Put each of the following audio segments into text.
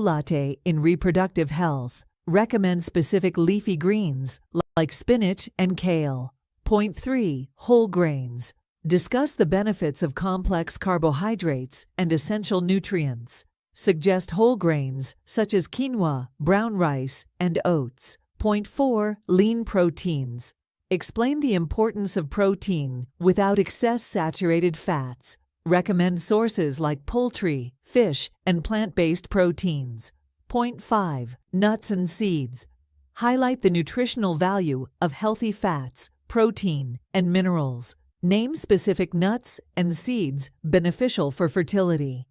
Latte in reproductive health. Recommend specific leafy greens like spinach and kale. Point 3. Whole grains. Discuss the benefits of complex carbohydrates and essential nutrients. Suggest whole grains such as quinoa, brown rice, and oats. Point 4. Lean proteins. Explain the importance of protein without excess saturated fats. Recommend sources like poultry, fish, and plant-based proteins. Point 5. Nuts and seeds. Highlight the nutritional value of healthy fats, protein, and minerals. Name specific nuts and seeds beneficial for fertility.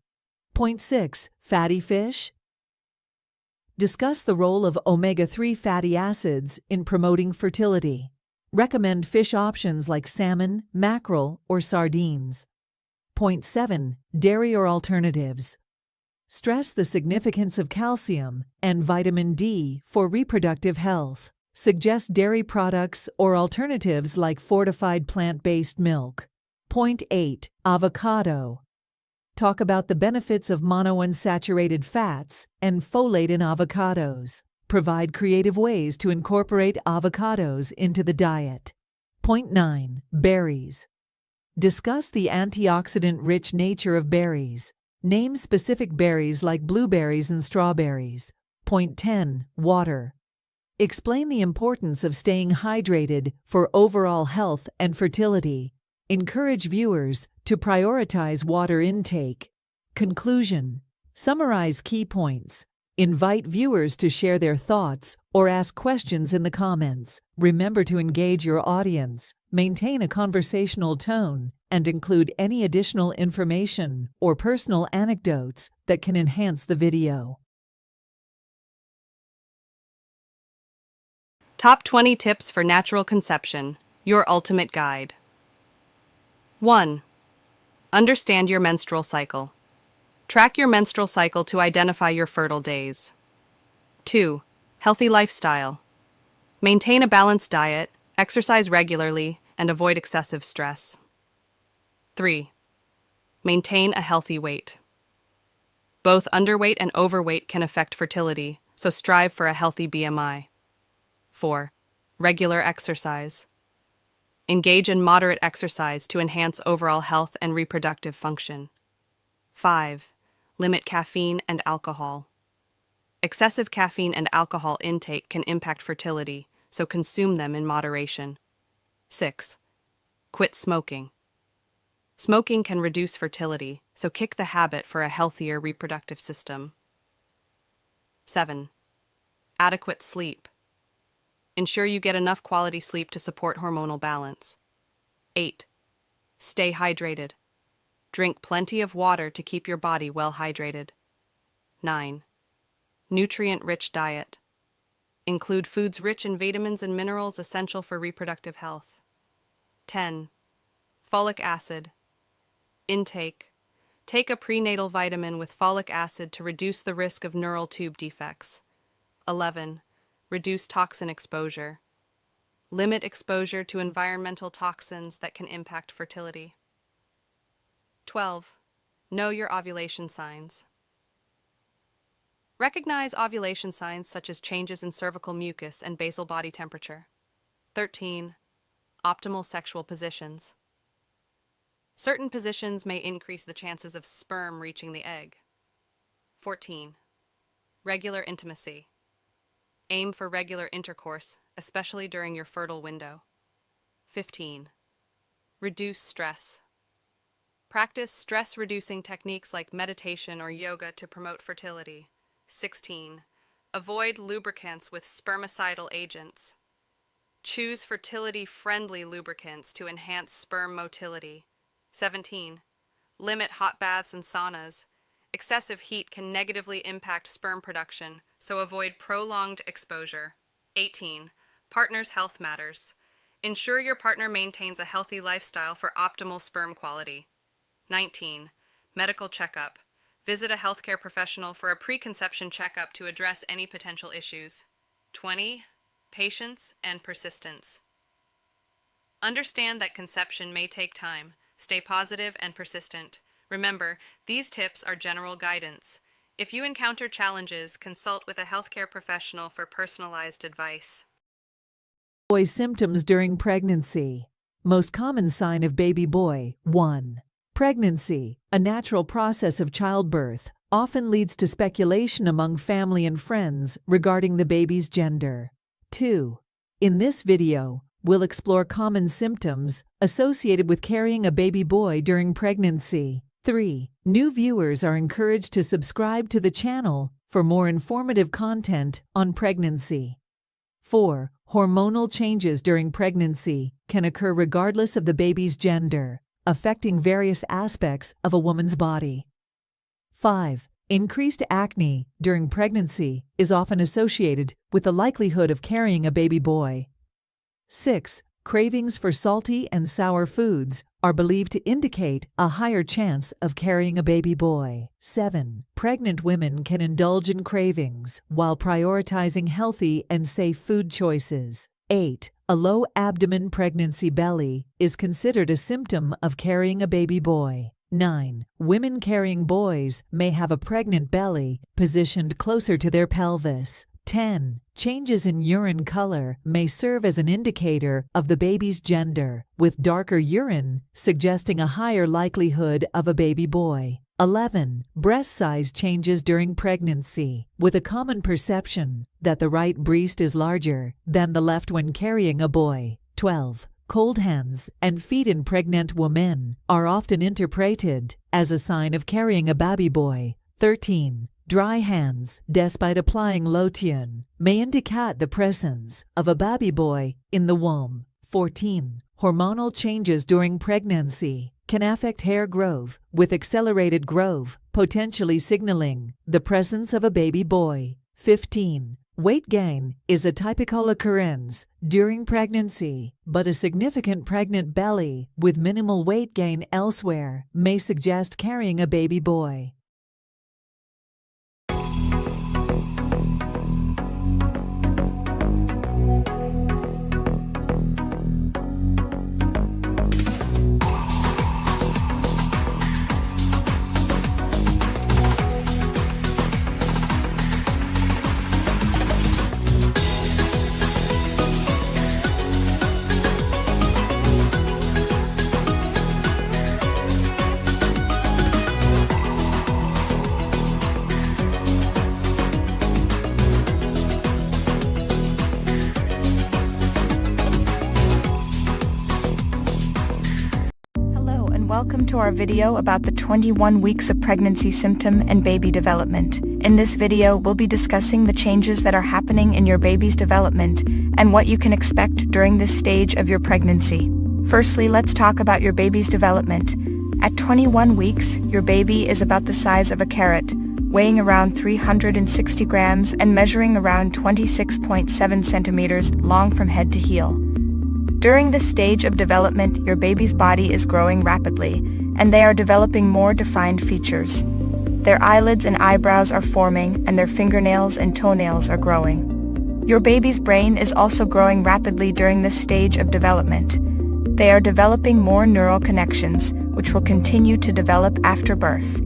Point 6. Fatty fish. Discuss the role of omega-3 fatty acids in promoting fertility. Recommend fish options like salmon, mackerel, or sardines. Point 7. Dairy or alternatives. Stress the significance of calcium and vitamin D for reproductive health. Suggest dairy products or alternatives like fortified plant-based milk. Point 8. Avocado. Talk about the benefits of monounsaturated fats and folate in avocados. Provide creative ways to incorporate avocados into the diet. Point 9. Berries. Discuss the antioxidant-rich nature of berries. Name specific berries like blueberries and strawberries. Point 10. Water. Explain the importance of staying hydrated for overall health and fertility. Encourage viewers to prioritize water intake. Conclusion. Summarize key points. Invite viewers to share their thoughts or ask questions in the comments. Remember to engage your audience, maintain a conversational tone, and include any additional information or personal anecdotes that can enhance the video. Top 20 Tips for Natural Conception, your ultimate guide. 1. Understand your menstrual cycle. Track your menstrual cycle to identify your fertile days. 2. Healthy lifestyle. Maintain a balanced diet, exercise regularly, and avoid excessive stress. 3. Maintain a healthy weight. Both underweight and overweight can affect fertility, so strive for a healthy BMI. 4. Regular exercise. Engage in moderate exercise to enhance overall health and reproductive function. 5. Limit caffeine and alcohol. Excessive caffeine and alcohol intake can impact fertility, so consume them in moderation. 6. Quit smoking. Smoking can reduce fertility, so kick the habit for a healthier reproductive system. 7. Adequate sleep. Ensure you get enough quality sleep to support hormonal balance. 8. Stay hydrated. Drink plenty of water to keep your body well hydrated. 9. Nutrient-rich diet. Include foods rich in vitamins and minerals essential for reproductive health. 10. Folic acid. Intake. Take a prenatal vitamin with folic acid to reduce the risk of neural tube defects. 11. Reduce toxin exposure. Limit exposure to environmental toxins that can impact fertility. 12. Know your ovulation signs. Recognize ovulation signs such as changes in cervical mucus and basal body temperature. 13. Optimal sexual positions. Certain positions may increase the chances of sperm reaching the egg. 14. Regular intimacy. Aim for regular intercourse, especially during your fertile window. 15. Reduce stress. Practice stress-reducing techniques like meditation or yoga to promote fertility. 16. Avoid lubricants with spermicidal agents. Choose fertility-friendly lubricants to enhance sperm motility. 17. Limit hot baths and saunas. Excessive heat can negatively impact sperm production, so avoid prolonged exposure. 18. Partner's health matters. Ensure your partner maintains a healthy lifestyle for optimal sperm quality. 19. Medical checkup. Visit a healthcare professional for a preconception checkup to address any potential issues. 20. Patience and persistence. Understand that conception may take time. Stay positive and persistent. Remember, these tips are general guidance. If you encounter challenges, consult with a healthcare professional for personalized advice. Boy symptoms during pregnancy. Most common sign of baby boy. 1. Pregnancy, a natural process of childbirth, often leads to speculation among family and friends regarding the baby's gender. 2. In this video, we'll explore common symptoms associated with carrying a baby boy during pregnancy. 3. New viewers are encouraged to subscribe to the channel for more informative content on pregnancy. 4. Hormonal changes during pregnancy can occur regardless of the baby's gender, affecting various aspects of a woman's body. 5. Increased acne during pregnancy is often associated with the likelihood of carrying a baby boy. 6. Cravings for salty and sour foods are believed to indicate a higher chance of carrying a baby boy. 7. Pregnant women can indulge in cravings while prioritizing healthy and safe food choices. 8. A low abdomen pregnancy belly is considered a symptom of carrying a baby boy. 9. Women carrying boys may have a pregnant belly positioned closer to their pelvis. 10. Changes in urine color may serve as an indicator of the baby's gender, with darker urine suggesting a higher likelihood of a baby boy. 11. Breast size changes during pregnancy, with a common perception that the right breast is larger than the left when carrying a boy. 12. Cold hands and feet in pregnant women are often interpreted as a sign of carrying a baby boy. 13. Dry hands, despite applying lotion, may indicate the presence of a baby boy in the womb. 14. Hormonal changes during pregnancy can affect hair growth, with accelerated growth potentially signaling the presence of a baby boy. 15. Weight gain is a typical occurrence during pregnancy, but a significant pregnant belly with minimal weight gain elsewhere may suggest carrying a baby boy. Welcome to our video about the 21 weeks of pregnancy symptom and baby development. In this video, we'll be discussing the changes that are happening in your baby's development and what you can expect during this stage of your pregnancy. Firstly, let's talk about your baby's development. At 21 weeks, your baby is about the size of a carrot, weighing around 360 grams and measuring around 26.7 centimeters long from head to heel. During this stage of development, your baby's body is growing rapidly, and they are developing more defined features. Their eyelids and eyebrows are forming, and their fingernails and toenails are growing. Your baby's brain is also growing rapidly during this stage of development. They are developing more neural connections, which will continue to develop after birth.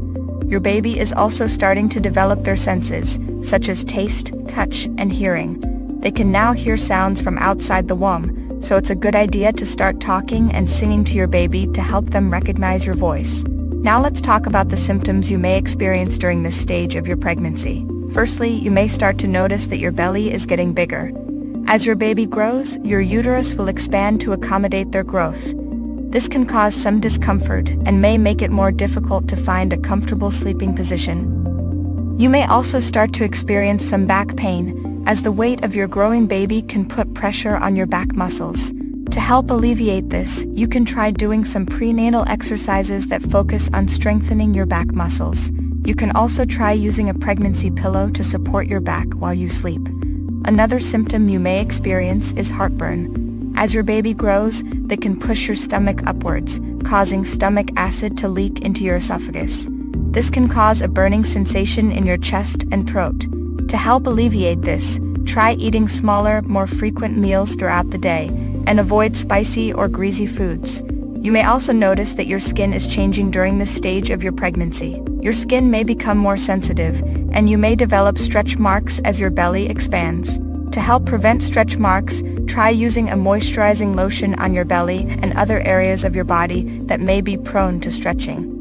Your baby is also starting to develop their senses, such as taste, touch, and hearing. They can now hear sounds from outside the womb, so it's a good idea to start talking and singing to your baby to help them recognize your voice. Now let's talk about the symptoms you may experience during this stage of your pregnancy. Firstly, you may start to notice that your belly is getting bigger. As your baby grows, your uterus will expand to accommodate their growth. This can cause some discomfort and may make it more difficult to find a comfortable sleeping position. You may also start to experience some back pain, as the weight of your growing baby can put pressure on your back muscles. To help alleviate this, you can try doing some prenatal exercises that focus on strengthening your back muscles. You can also try using a pregnancy pillow to support your back while you sleep. Another symptom you may experience is heartburn. As your baby grows, they can push your stomach upwards, causing stomach acid to leak into your esophagus. This can cause a burning sensation in your chest and throat. To help alleviate this, try eating smaller, more frequent meals throughout the day, and avoid spicy or greasy foods. You may also notice that your skin is changing during this stage of your pregnancy. Your skin may become more sensitive, and you may develop stretch marks as your belly expands. To help prevent stretch marks, try using a moisturizing lotion on your belly and other areas of your body that may be prone to stretching.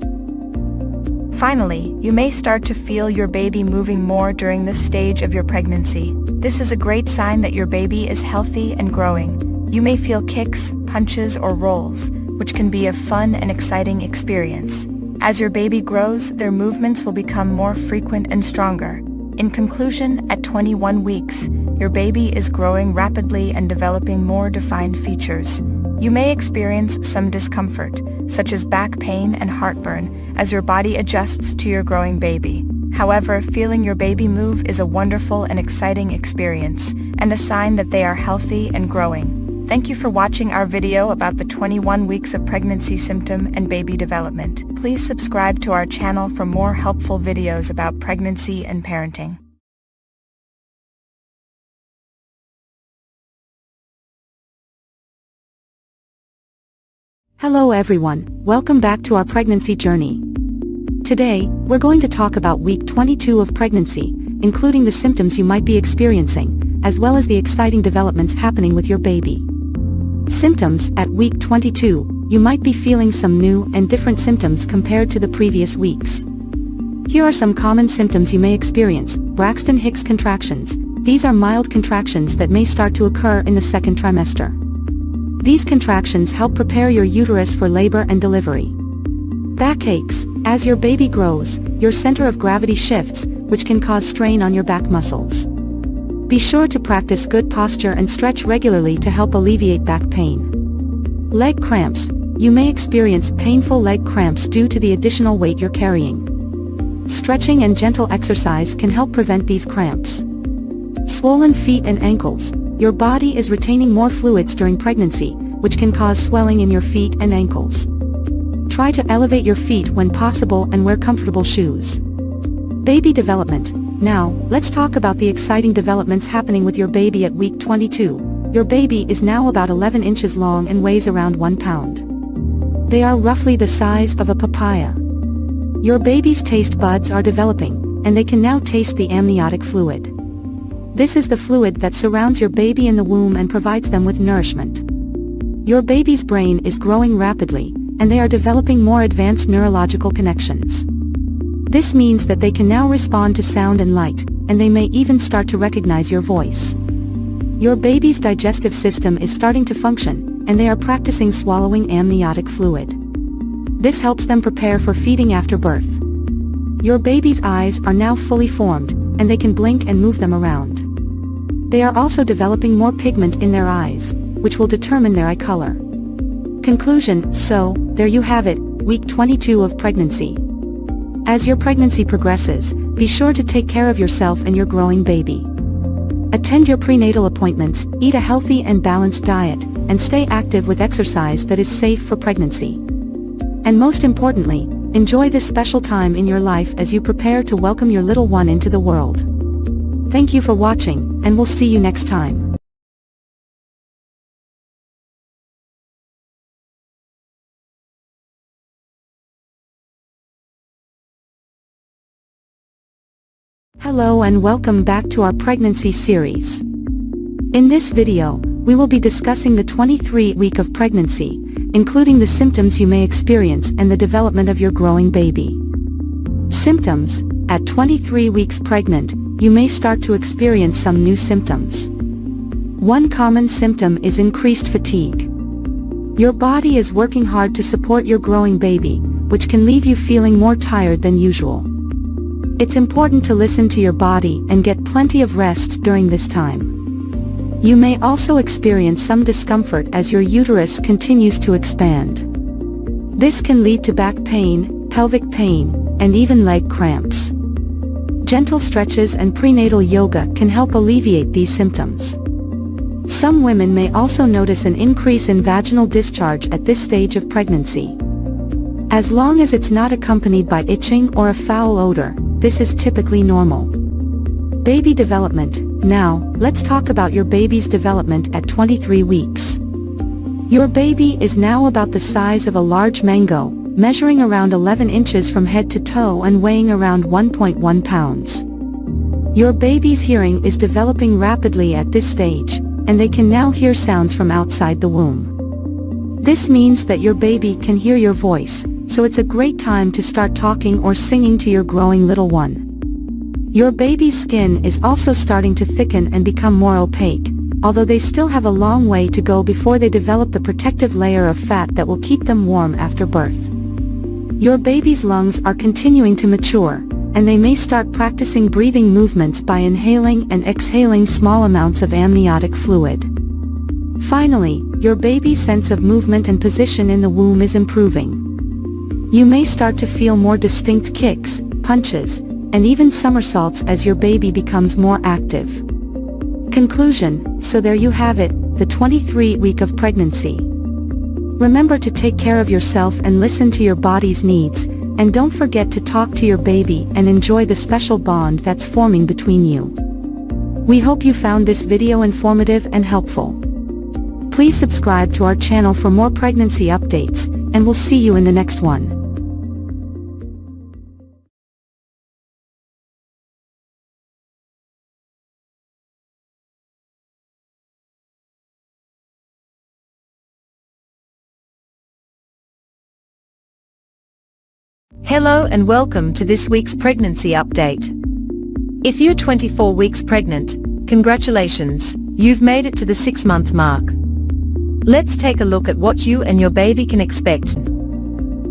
Finally, you may start to feel your baby moving more during this stage of your pregnancy. This is a great sign that your baby is healthy and growing. You may feel kicks, punches, or rolls, which can be a fun and exciting experience. As your baby grows, their movements will become more frequent and stronger. In conclusion, at 21 weeks, your baby is growing rapidly and developing more defined features. You may experience some discomfort, such as back pain and heartburn, as your body adjusts to your growing baby. However, feeling your baby move is a wonderful and exciting experience, and a sign that they are healthy and growing. Thank you for watching our video about the 21 weeks of pregnancy symptom and baby development. Please subscribe to our channel for more helpful videos about pregnancy and parenting. Hello everyone, welcome back to our pregnancy journey. Today, we're going to talk about week 22 of pregnancy, including the symptoms you might be experiencing, as well as the exciting developments happening with your baby. Symptoms. At week 22, you might be feeling some new and different symptoms compared to the previous weeks. Here are some common symptoms you may experience. Braxton Hicks contractions. These are mild contractions that may start to occur in the second trimester. These contractions help prepare your uterus for labor and delivery. Backaches. As your baby grows, your center of gravity shifts, which can cause strain on your back muscles. Be sure to practice good posture and stretch regularly to help alleviate back pain. Leg cramps. You may experience painful leg cramps due to the additional weight you're carrying. Stretching and gentle exercise can help prevent these cramps. Swollen feet and ankles. Your body is retaining more fluids during pregnancy, which can cause swelling in your feet and ankles. Try to elevate your feet when possible and wear comfortable shoes. Baby development. Now, let's talk about the exciting developments happening with your baby at week 22. Your baby is now about 11 inches long and weighs around 1 pound. They are roughly the size of a papaya. Your baby's taste buds are developing, and they can now taste the amniotic fluid. This is the fluid that surrounds your baby in the womb and provides them with nourishment. Your baby's brain is growing rapidly, and they are developing more advanced neurological connections. This means that they can now respond to sound and light, and they may even start to recognize your voice. Your baby's digestive system is starting to function, and they are practicing swallowing amniotic fluid. This helps them prepare for feeding after birth. Your baby's eyes are now fully formed, and they can blink and move them around. They are also developing more pigment in their eyes, which will determine their eye color. Conclusion. So, there you have it, week 22 of pregnancy. As your pregnancy progresses, be sure to take care of yourself and your growing baby. Attend your prenatal appointments, eat a healthy and balanced diet, and stay active with exercise that is safe for pregnancy. And most importantly, enjoy this special time in your life as you prepare to welcome your little one into the world. Thank you for watching, and we'll see you next time. Hello and welcome back to our pregnancy series. In this video, we will be discussing the 23rd week of pregnancy, including the symptoms you may experience and the development of your growing baby. Symptoms. At 23 weeks pregnant, you may start to experience some new symptoms. One common symptom is increased fatigue. Your body is working hard to support your growing baby, which can leave you feeling more tired than usual. It's important to listen to your body and get plenty of rest during this time. You may also experience some discomfort as your uterus continues to expand. This can lead to back pain, pelvic pain, and even leg cramps. Gentle stretches and prenatal yoga can help alleviate these symptoms. Some women may also notice an increase in vaginal discharge at this stage of pregnancy. As long as it's not accompanied by itching or a foul odor, this is typically normal. Baby development. Now, let's talk about your baby's development at 23 weeks. Your baby is now about the size of a large mango, measuring around 11 inches from head to toe and weighing around 1.1 pounds. Your baby's hearing is developing rapidly at this stage, and they can now hear sounds from outside the womb. This means that your baby can hear your voice, so it's a great time to start talking or singing to your growing little one. Your baby's skin is also starting to thicken and become more opaque, although they still have a long way to go before they develop the protective layer of fat that will keep them warm after birth. Your baby's lungs are continuing to mature, and they may start practicing breathing movements by inhaling and exhaling small amounts of amniotic fluid. Finally, your baby's sense of movement and position in the womb is improving. You may start to feel more distinct kicks, punches, and even somersaults as your baby becomes more active. Conclusion: so there you have it, the 23rd week of pregnancy. Remember to take care of yourself and listen to your body's needs, and don't forget to talk to your baby and enjoy the special bond that's forming between you. We hope you found this video informative and helpful. Please subscribe to our channel for more pregnancy updates, and we'll see you in the next one. Hello and welcome to this week's pregnancy update. If you're 24 weeks pregnant, congratulations, you've made it to the 6-month mark. Let's take a look at what you and your baby can expect.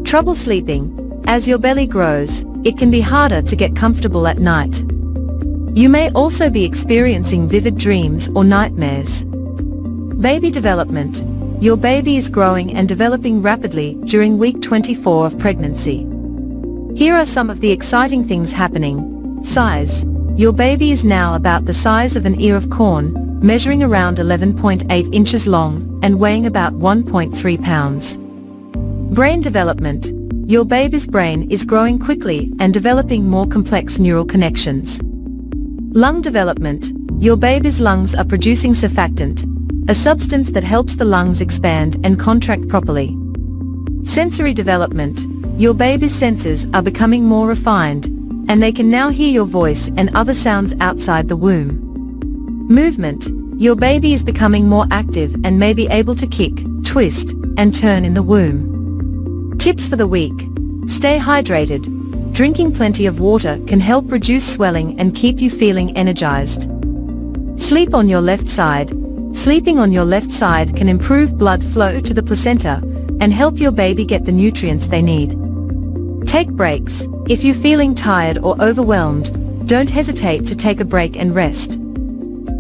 Trouble sleeping. As your belly grows, it can be harder to get comfortable at night. You may also be experiencing vivid dreams or nightmares. Baby development. Your baby is growing and developing rapidly during week 24 of pregnancy. Here are some of the exciting things happening. Size. Your baby is now about the size of an ear of corn, measuring around 11.8 inches long, and weighing about 1.3 pounds. Brain development. Your baby's brain is growing quickly and developing more complex neural connections. Lung development. Your baby's lungs are producing surfactant, a substance that helps the lungs expand and contract properly. Sensory development. Your baby's senses are becoming more refined, and they can now hear your voice and other sounds outside the womb. Movement. Your baby is becoming more active and may be able to kick, twist, and turn in the womb. Tips for the week. Stay hydrated. Drinking plenty of water can help reduce swelling and keep you feeling energized. Sleep on your left side. Sleeping on your left side can improve blood flow to the placenta and help your baby get the nutrients they need. Take breaks. If you're feeling tired or overwhelmed, don't hesitate to take a break and rest.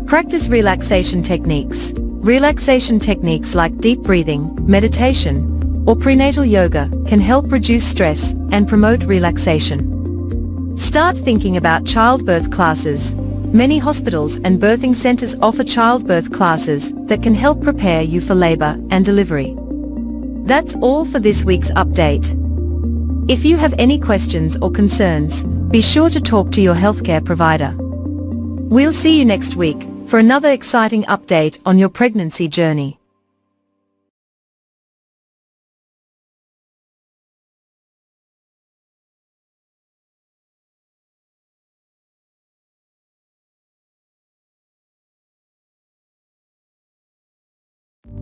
Practice relaxation techniques. Relaxation techniques like deep breathing, meditation, or prenatal yoga can help reduce stress and promote relaxation. Start thinking about childbirth classes. Many hospitals and birthing centers offer childbirth classes that can help prepare you for labor and delivery. That's all for this week's update. If you have any questions or concerns, be sure to talk to your healthcare provider. We'll see you next week for another exciting update on your pregnancy journey.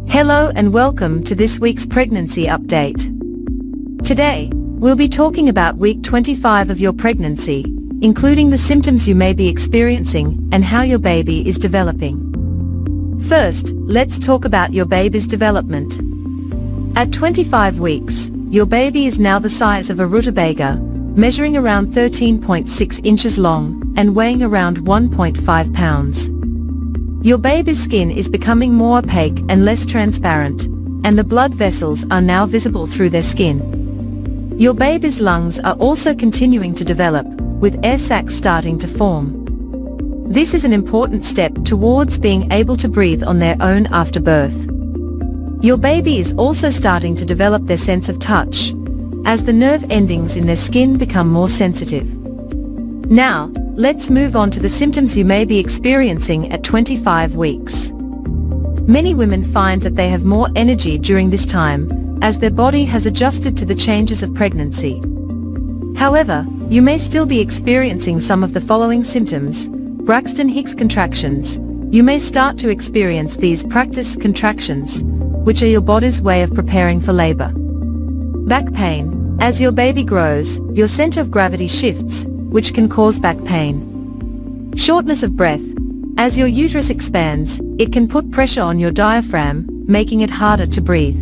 Hello and welcome to this week's pregnancy update. Today, we'll be talking about week 25 of your pregnancy, including the symptoms you may be experiencing and how your baby is developing. First, let's talk about your baby's development. At 25 weeks, your baby is now the size of a rutabaga, measuring around 13.6 inches long and weighing around 1.5 pounds. Your baby's skin is becoming more opaque and less transparent, and the blood vessels are now visible through their skin. Your baby's lungs are also continuing to develop, with air sacs starting to form. This is an important step towards being able to breathe on their own after birth. Your baby is also starting to develop their sense of touch, as the nerve endings in their skin become more sensitive. Now, let's move on to the symptoms you may be experiencing at 25 weeks. Many women find that they have more energy during this time, as their body has adjusted to the changes of pregnancy. However, you may still be experiencing some of the following symptoms: Braxton Hicks contractions. You may start to experience these practice contractions, which are your body's way of preparing for labor. Back pain. As your baby grows, your center of gravity shifts, which can cause back pain. Shortness of breath. As your uterus expands, it can put pressure on your diaphragm, making it harder to breathe.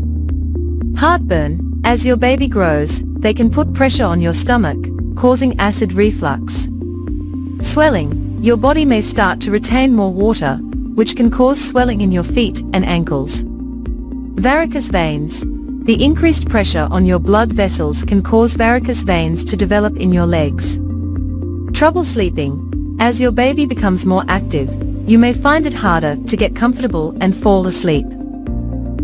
Heartburn. As your baby grows, they can put pressure on your stomach, causing acid reflux. Swelling. Your body may start to retain more water, which can cause swelling in your feet and ankles. Varicose veins. The increased pressure on your blood vessels can cause varicose veins to develop in your legs. Trouble sleeping. As your baby becomes more active, you may find it harder to get comfortable and fall asleep.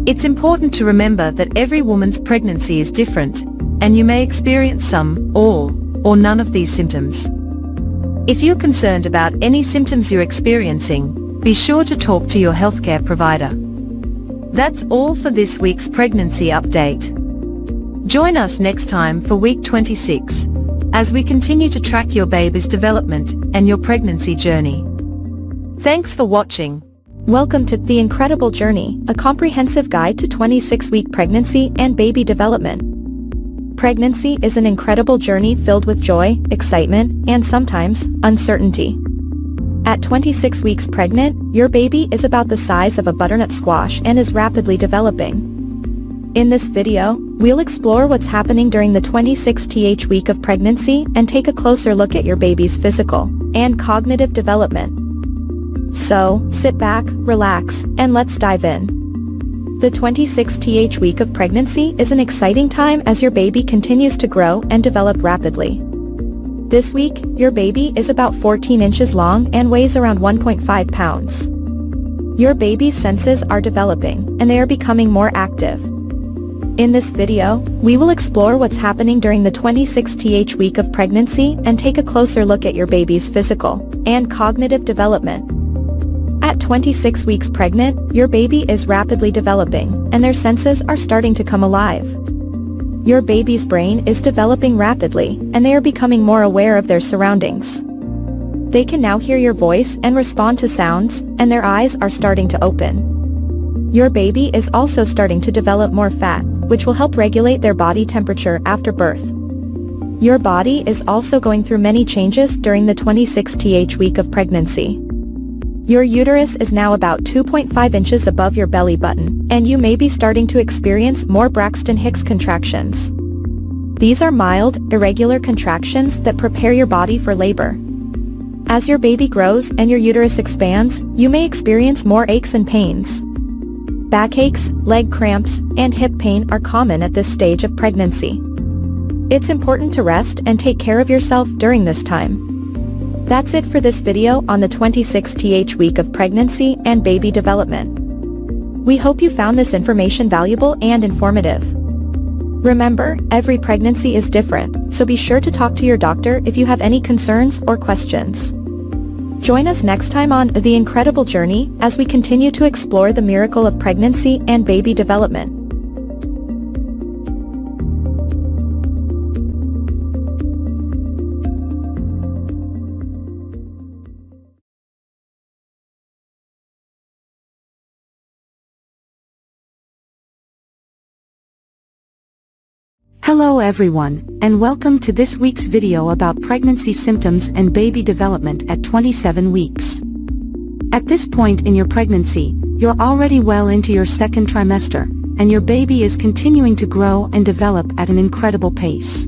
It's important to remember that every woman's pregnancy is different, and you may experience some, all, or none of these symptoms. If you're concerned about any symptoms you're experiencing, be sure to talk to your healthcare provider. That's all for this week's pregnancy update. Join us next time for week 26, as we continue to track your baby's development and your pregnancy journey. Thanks for watching. Welcome to The Incredible Journey, a comprehensive guide to 26-week pregnancy and baby development. Pregnancy is an incredible journey filled with joy, excitement, and sometimes, uncertainty. At 26 weeks pregnant, your baby is about the size of a butternut squash and is rapidly developing. In this video, we'll explore what's happening during the 26th week of pregnancy and take a closer look at your baby's physical and cognitive development. So, sit back, relax, and let's dive in. The 26th week of pregnancy is an exciting time as your baby continues to grow and develop rapidly. This week, your baby is about 14 inches long and weighs around 1.5 pounds. Your baby's senses are developing, and they are becoming more active. In this video, we will explore what's happening during the 26th week of pregnancy and take a closer look at your baby's physical and cognitive development. At 26 weeks pregnant, your baby is rapidly developing, and their senses are starting to come alive. Your baby's brain is developing rapidly, and they are becoming more aware of their surroundings. They can now hear your voice and respond to sounds, and their eyes are starting to open. Your baby is also starting to develop more fat, which will help regulate their body temperature after birth. Your body is also going through many changes during the 26th week of pregnancy. Your uterus is now about 2.5 inches above your belly button, and you may be starting to experience more Braxton Hicks contractions. These are mild, irregular contractions that prepare your body for labor. As your baby grows and your uterus expands, you may experience more aches and pains. Backaches, leg cramps, and hip pain are common at this stage of pregnancy. It's important to rest and take care of yourself during this time. That's it for this video on the 26th week of pregnancy and baby development. We hope you found this information valuable and informative. Remember, every pregnancy is different, so be sure to talk to your doctor if you have any concerns or questions. Join us next time on The Incredible Journey as we continue to explore the miracle of pregnancy and baby development. Hello everyone, and welcome to this week's video about pregnancy symptoms and baby development at 27 weeks. At this point in your pregnancy, you're already well into your second trimester, and your baby is continuing to grow and develop at an incredible pace.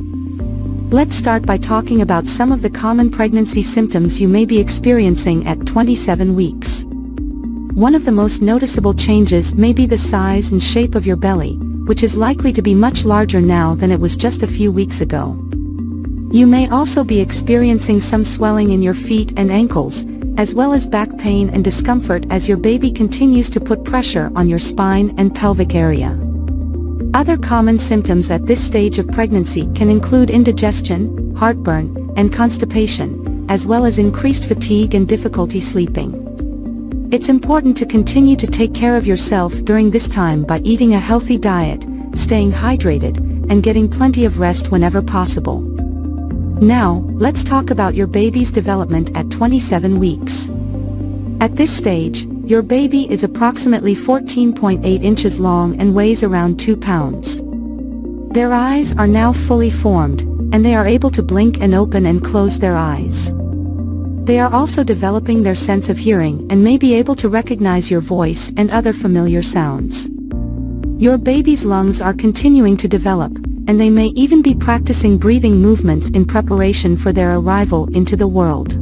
Let's start by talking about some of the common pregnancy symptoms you may be experiencing at 27 weeks. One of the most noticeable changes may be the size and shape of your belly, which is likely to be much larger now than it was just a few weeks ago. You may also be experiencing some swelling in your feet and ankles, as well as back pain and discomfort as your baby continues to put pressure on your spine and pelvic area. Other common symptoms at this stage of pregnancy can include indigestion, heartburn, and constipation, as well as increased fatigue and difficulty sleeping. It's important to continue to take care of yourself during this time by eating a healthy diet, staying hydrated, and getting plenty of rest whenever possible. Now, let's talk about your baby's development at 27 weeks. At this stage, your baby is approximately 14.8 inches long and weighs around 2 pounds. Their eyes are now fully formed, and they are able to blink and open and close their eyes. They are also developing their sense of hearing and may be able to recognize your voice and other familiar sounds. Your baby's lungs are continuing to develop, and they may even be practicing breathing movements in preparation for their arrival into the world.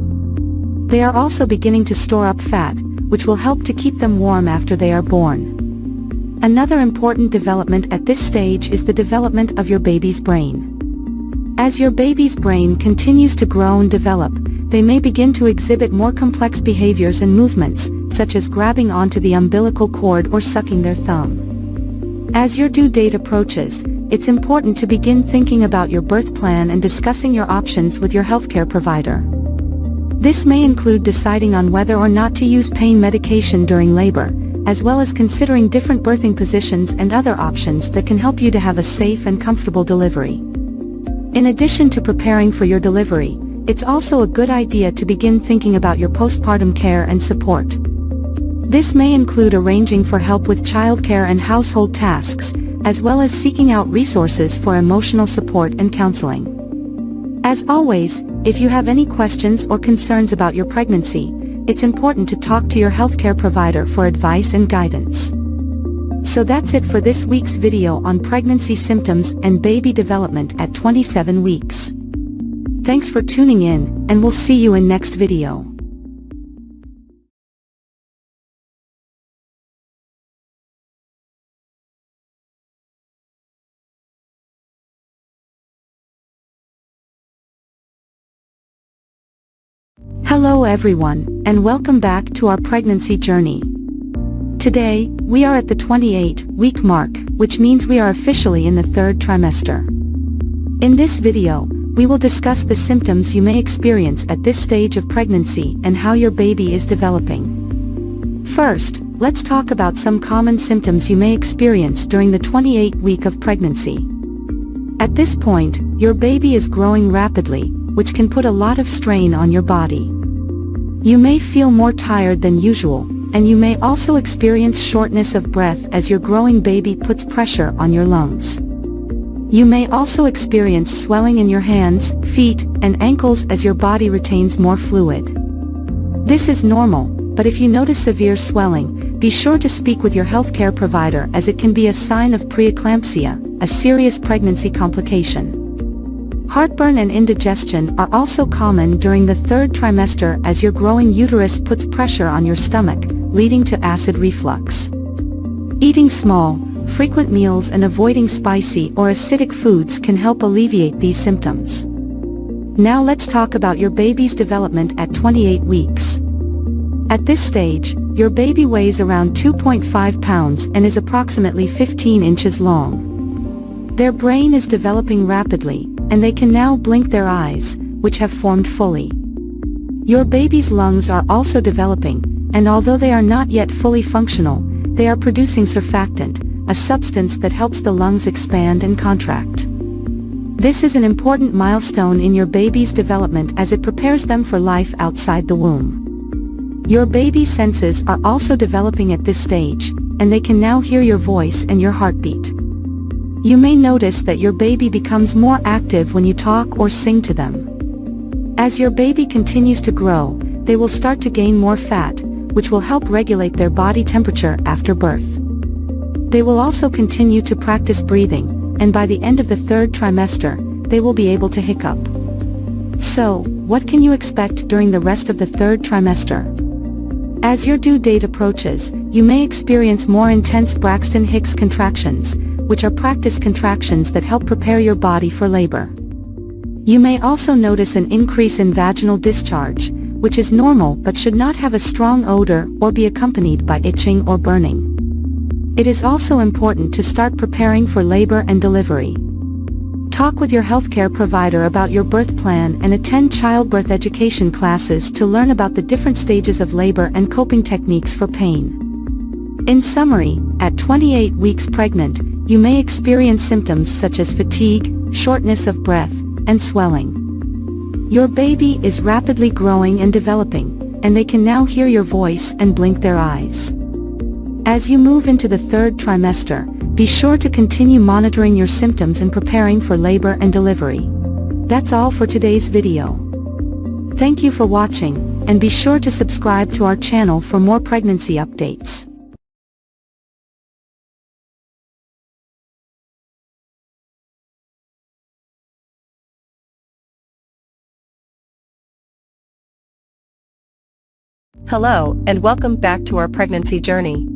They are also beginning to store up fat, which will help to keep them warm after they are born. Another important development at this stage is the development of your baby's brain. As your baby's brain continues to grow and develop, they may begin to exhibit more complex behaviors and movements, such as grabbing onto the umbilical cord or sucking their thumb. As your due date approaches, it's important to begin thinking about your birth plan and discussing your options with your healthcare provider. This may include deciding on whether or not to use pain medication during labor, as well as considering different birthing positions and other options that can help you to have a safe and comfortable delivery. In addition to preparing for your delivery, it's also a good idea to begin thinking about your postpartum care and support. This may include arranging for help with childcare and household tasks, as well as seeking out resources for emotional support and counseling. As always, if you have any questions or concerns about your pregnancy, it's important to talk to your healthcare provider for advice and guidance. So that's it for this week's video on pregnancy symptoms and baby development at 27 weeks. Thanks for tuning in, and we'll see you in next video. Hello everyone, and welcome back to our pregnancy journey. Today, we are at the 28-week mark, which means we are officially in the third trimester. In this video, we will discuss the symptoms you may experience at this stage of pregnancy and how your baby is developing. First, let's talk about some common symptoms you may experience during the 28th week of pregnancy. At this point, your baby is growing rapidly, which can put a lot of strain on your body. You may feel more tired than usual, and you may also experience shortness of breath as your growing baby puts pressure on your lungs. You may also experience swelling in your hands, feet, and ankles as your body retains more fluid. This is normal, but if you notice severe swelling, be sure to speak with your healthcare provider as it can be a sign of preeclampsia, a serious pregnancy complication. Heartburn and indigestion are also common during the third trimester as your growing uterus puts pressure on your stomach, leading to acid reflux. Eating small, frequent meals and avoiding spicy or acidic foods can help alleviate these symptoms. Now let's talk about your baby's development at 28 weeks. At this stage, your baby weighs around 2.5 pounds and is approximately 15 inches long. Their brain is developing rapidly, and they can now blink their eyes, which have formed fully. Your baby's lungs are also developing, and although they are not yet fully functional, they are producing surfactant, a substance that helps the lungs expand and contract. This is an important milestone in your baby's development as it prepares them for life outside the womb. Your baby's senses are also developing at this stage, and they can now hear your voice and your heartbeat. You may notice that your baby becomes more active when you talk or sing to them. As your baby continues to grow, they will start to gain more fat, which will help regulate their body temperature after birth. They will also continue to practice breathing, and by the end of the third trimester, they will be able to hiccup. So, what can you expect during the rest of the third trimester? As your due date approaches, you may experience more intense Braxton Hicks contractions, which are practice contractions that help prepare your body for labor. You may also notice an increase in vaginal discharge, which is normal but should not have a strong odor or be accompanied by itching or burning. It is also important to start preparing for labor and delivery. Talk with your healthcare provider about your birth plan and attend childbirth education classes to learn about the different stages of labor and coping techniques for pain. In summary, at 28 weeks pregnant, you may experience symptoms such as fatigue, shortness of breath, and swelling. Your baby is rapidly growing and developing, and they can now hear your voice and blink their eyes. As you move into the third trimester, be sure to continue monitoring your symptoms and preparing for labor and delivery. That's all for today's video. Thank you for watching, and be sure to subscribe to our channel for more pregnancy updates. Hello, and welcome back to our pregnancy journey.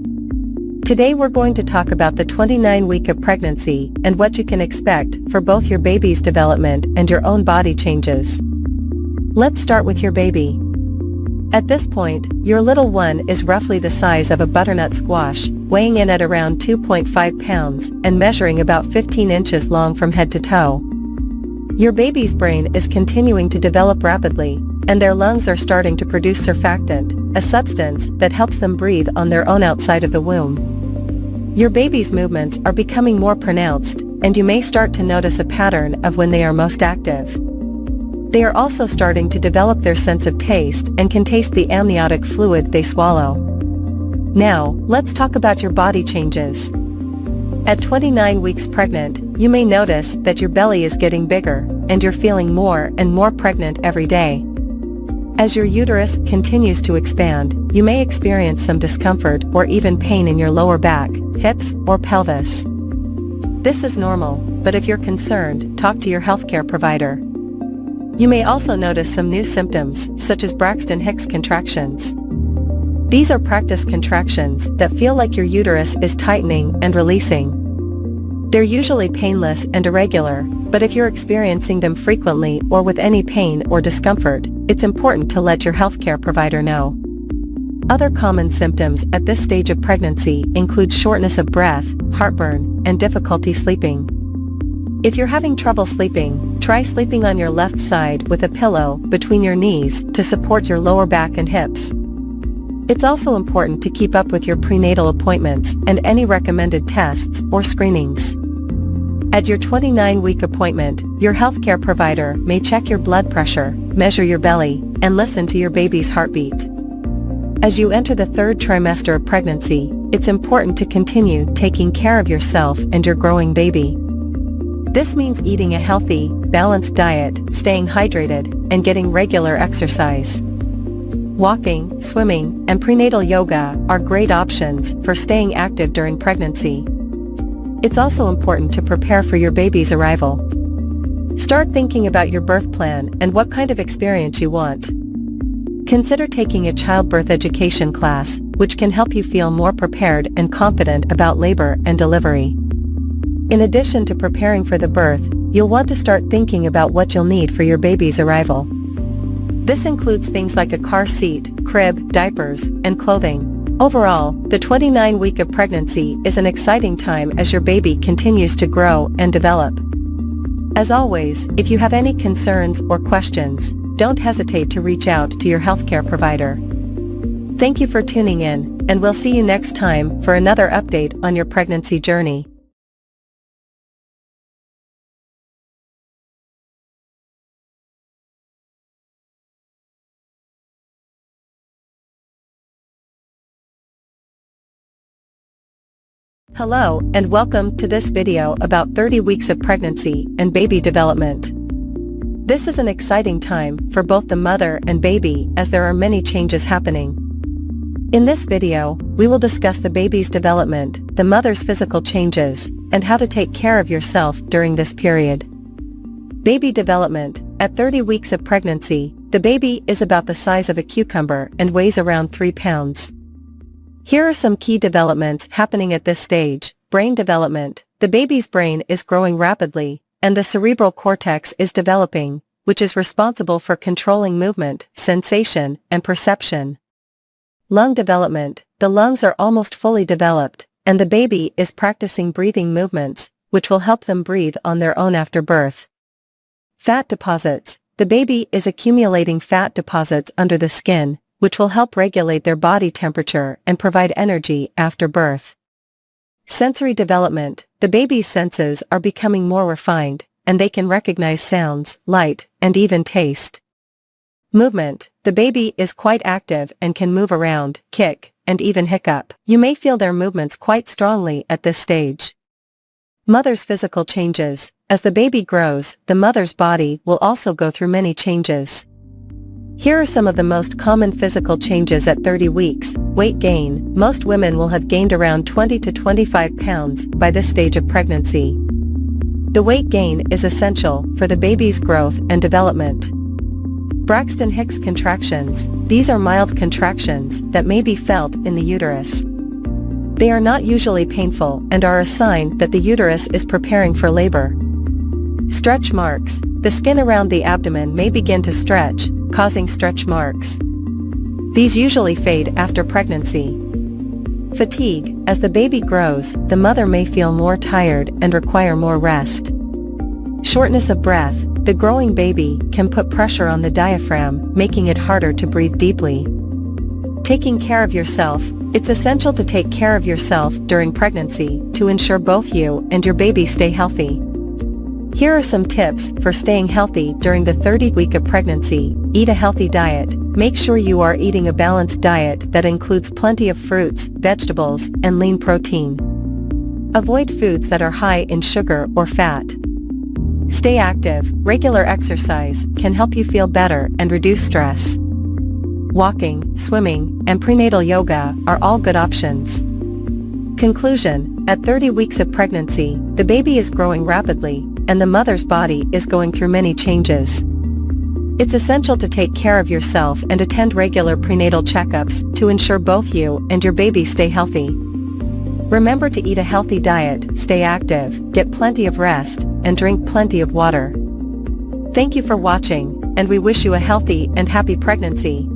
Today we're going to talk about the 29th week of pregnancy and what you can expect for both your baby's development and your own body changes. Let's start with your baby. At this point, your little one is roughly the size of a butternut squash, weighing in at around 2.5 pounds and measuring about 15 inches long from head to toe. Your baby's brain is continuing to develop rapidly, and their lungs are starting to produce surfactant, a substance that helps them breathe on their own outside of the womb. Your baby's movements are becoming more pronounced, and you may start to notice a pattern of when they are most active. They are also starting to develop their sense of taste and can taste the amniotic fluid they swallow. Now, let's talk about your body changes. At 29 weeks pregnant, you may notice that your belly is getting bigger, and you're feeling more and more pregnant every day. As your uterus continues to expand, you may experience some discomfort or even pain in your lower back, hips, or pelvis. This is normal, but if you're concerned, talk to your healthcare provider. You may also notice some new symptoms, such as Braxton Hicks contractions. These are practice contractions that feel like your uterus is tightening and releasing. They're usually painless and irregular, but if you're experiencing them frequently or with any pain or discomfort, it's important to let your healthcare provider know. Other common symptoms at this stage of pregnancy include shortness of breath, heartburn, and difficulty sleeping. If you're having trouble sleeping, try sleeping on your left side with a pillow between your knees to support your lower back and hips. It's also important to keep up with your prenatal appointments and any recommended tests or screenings. At your 29-week appointment, your healthcare provider may check your blood pressure, measure your belly, and listen to your baby's heartbeat. As you enter the third trimester of pregnancy, it's important to continue taking care of yourself and your growing baby. This means eating a healthy, balanced diet, staying hydrated, and getting regular exercise. Walking, swimming, and prenatal yoga are great options for staying active during pregnancy. It's also important to prepare for your baby's arrival. Start thinking about your birth plan and what kind of experience you want. Consider taking a childbirth education class, which can help you feel more prepared and confident about labor and delivery. In addition to preparing for the birth, you'll want to start thinking about what you'll need for your baby's arrival. This includes things like a car seat, crib, diapers, and clothing. Overall, the 29th week of pregnancy is an exciting time as your baby continues to grow and develop. As always, if you have any concerns or questions, don't hesitate to reach out to your healthcare provider. Thank you for tuning in, and we'll see you next time for another update on your pregnancy journey. Hello, and welcome to this video about 30 weeks of pregnancy and baby development. This is an exciting time for both the mother and baby as there are many changes happening. In this video, we will discuss the baby's development, the mother's physical changes, and how to take care of yourself during this period. Baby development. At 30 weeks of pregnancy, the baby is about the size of a cucumber and weighs around 3 pounds. Here are some key developments happening at this stage. Brain development. The baby's brain is growing rapidly, and the cerebral cortex is developing, which is responsible for controlling movement, sensation, and perception. Lung development. The lungs are almost fully developed, and the baby is practicing breathing movements, which will help them breathe on their own after birth. Fat deposits. The baby is accumulating fat deposits under the skin, which will help regulate their body temperature and provide energy after birth. Sensory development. The baby's senses are becoming more refined, and they can recognize sounds, light, and even taste. Movement. The baby is quite active and can move around, kick, and even hiccup. You may feel their movements quite strongly at this stage. Mother's physical changes. As the baby grows, the mother's body will also go through many changes. Here are some of the most common physical changes at 30 weeks. Weight gain. Most women will have gained around 20 to 25 pounds by this stage of pregnancy. The weight gain is essential for the baby's growth and development. Braxton Hicks contractions. These are mild contractions that may be felt in the uterus. They are not usually painful and are a sign that the uterus is preparing for labor. Stretch marks. The skin around the abdomen may begin to stretch, causing stretch marks. These usually fade after pregnancy. Fatigue. As the baby grows, the mother may feel more tired and require more rest. Shortness of breath. The growing baby can put pressure on the diaphragm, making it harder to breathe deeply. Taking care of yourself. It's essential to take care of yourself during pregnancy to ensure both you and your baby stay healthy. Here are some tips for staying healthy during the 30th week of pregnancy. Eat a healthy diet. Make sure you are eating a balanced diet that includes plenty of fruits, vegetables, and lean protein. Avoid foods that are high in sugar or fat. Stay active. Regular exercise can help you feel better and reduce stress. Walking, swimming, and prenatal yoga are all good options. Conclusion. At 30 weeks of pregnancy, the baby is growing rapidly, and the mother's body is going through many changes. It's essential to take care of yourself and attend regular prenatal checkups to ensure both you and your baby stay healthy. Remember to eat a healthy diet, stay active, get plenty of rest, and drink plenty of water. Thank you for watching, and we wish you a healthy and happy pregnancy.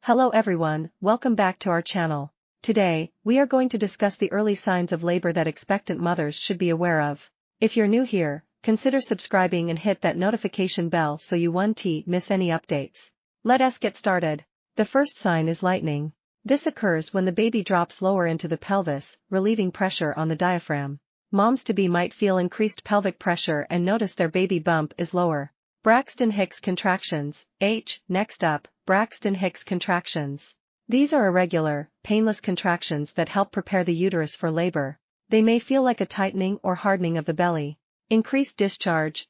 Hello everyone, welcome back to our channel. Today, we are going to discuss the early signs of labor that expectant mothers should be aware of. If you're new here, consider subscribing and hit that notification bell so you won't miss any updates. Let us get started. The first sign is lightening. This occurs when the baby drops lower into the pelvis, relieving pressure on the diaphragm. Moms-to-be might feel increased pelvic pressure and notice their baby bump is lower. Braxton Hicks contractions. Next up, Braxton Hicks contractions. These are irregular, painless contractions that help prepare the uterus for labor. They may feel like a tightening or hardening of the belly. Increased discharge.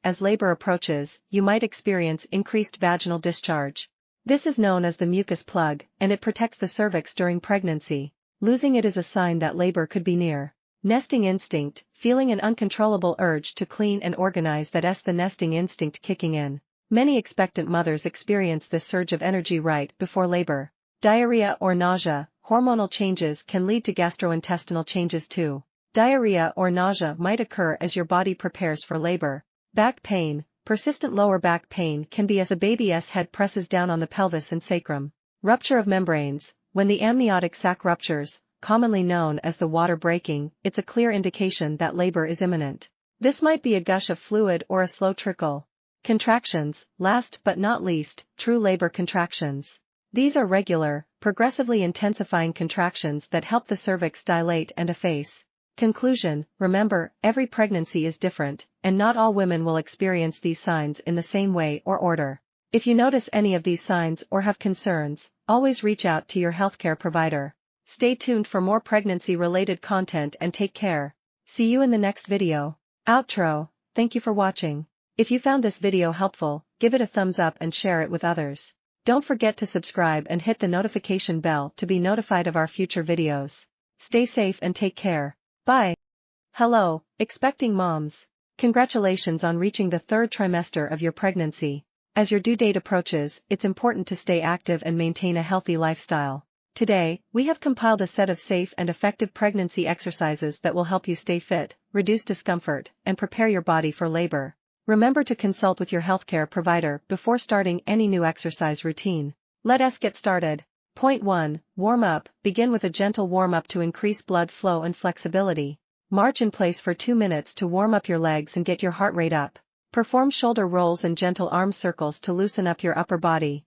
As labor approaches, you might experience increased vaginal discharge. This is known as the mucus plug, and it protects the cervix during pregnancy. Losing it is a sign that labor could be near. Nesting instinct, feeling an uncontrollable urge to clean and organize, that's the nesting instinct kicking in. Many expectant mothers experience this surge of energy right before labor. Diarrhea or nausea, hormonal changes can lead to gastrointestinal changes too. Diarrhea or nausea might occur as your body prepares for labor. Back pain, persistent lower back pain can be as a baby's head presses down on the pelvis and sacrum. Rupture of membranes, when the amniotic sac ruptures, commonly known as the water breaking, it's a clear indication that labor is imminent. This might be a gush of fluid or a slow trickle. Contractions, last but not least, true labor contractions. These are regular, progressively intensifying contractions that help the cervix dilate and efface. Conclusion: remember, every pregnancy is different, and not all women will experience these signs in the same way or order. If you notice any of these signs or have concerns, always reach out to your healthcare provider. Stay tuned for more pregnancy-related content and take care. See you in the next video. Outro. Thank you for watching. If you found this video helpful, give it a thumbs up and share it with others. Don't forget to subscribe and hit the notification bell to be notified of our future videos. Stay safe and take care. Bye. Hello, expecting moms. Congratulations on reaching the third trimester of your pregnancy. As your due date approaches, it's important to stay active and maintain a healthy lifestyle. Today, we have compiled a set of safe and effective pregnancy exercises that will help you stay fit, reduce discomfort, and prepare your body for labor. Remember to consult with your healthcare provider before starting any new exercise routine. Let us get started. Point 1. Warm up. Begin with a gentle warm-up to increase blood flow and flexibility. March in place for 2 minutes to warm up your legs and get your heart rate up. Perform shoulder rolls and gentle arm circles to loosen up your upper body.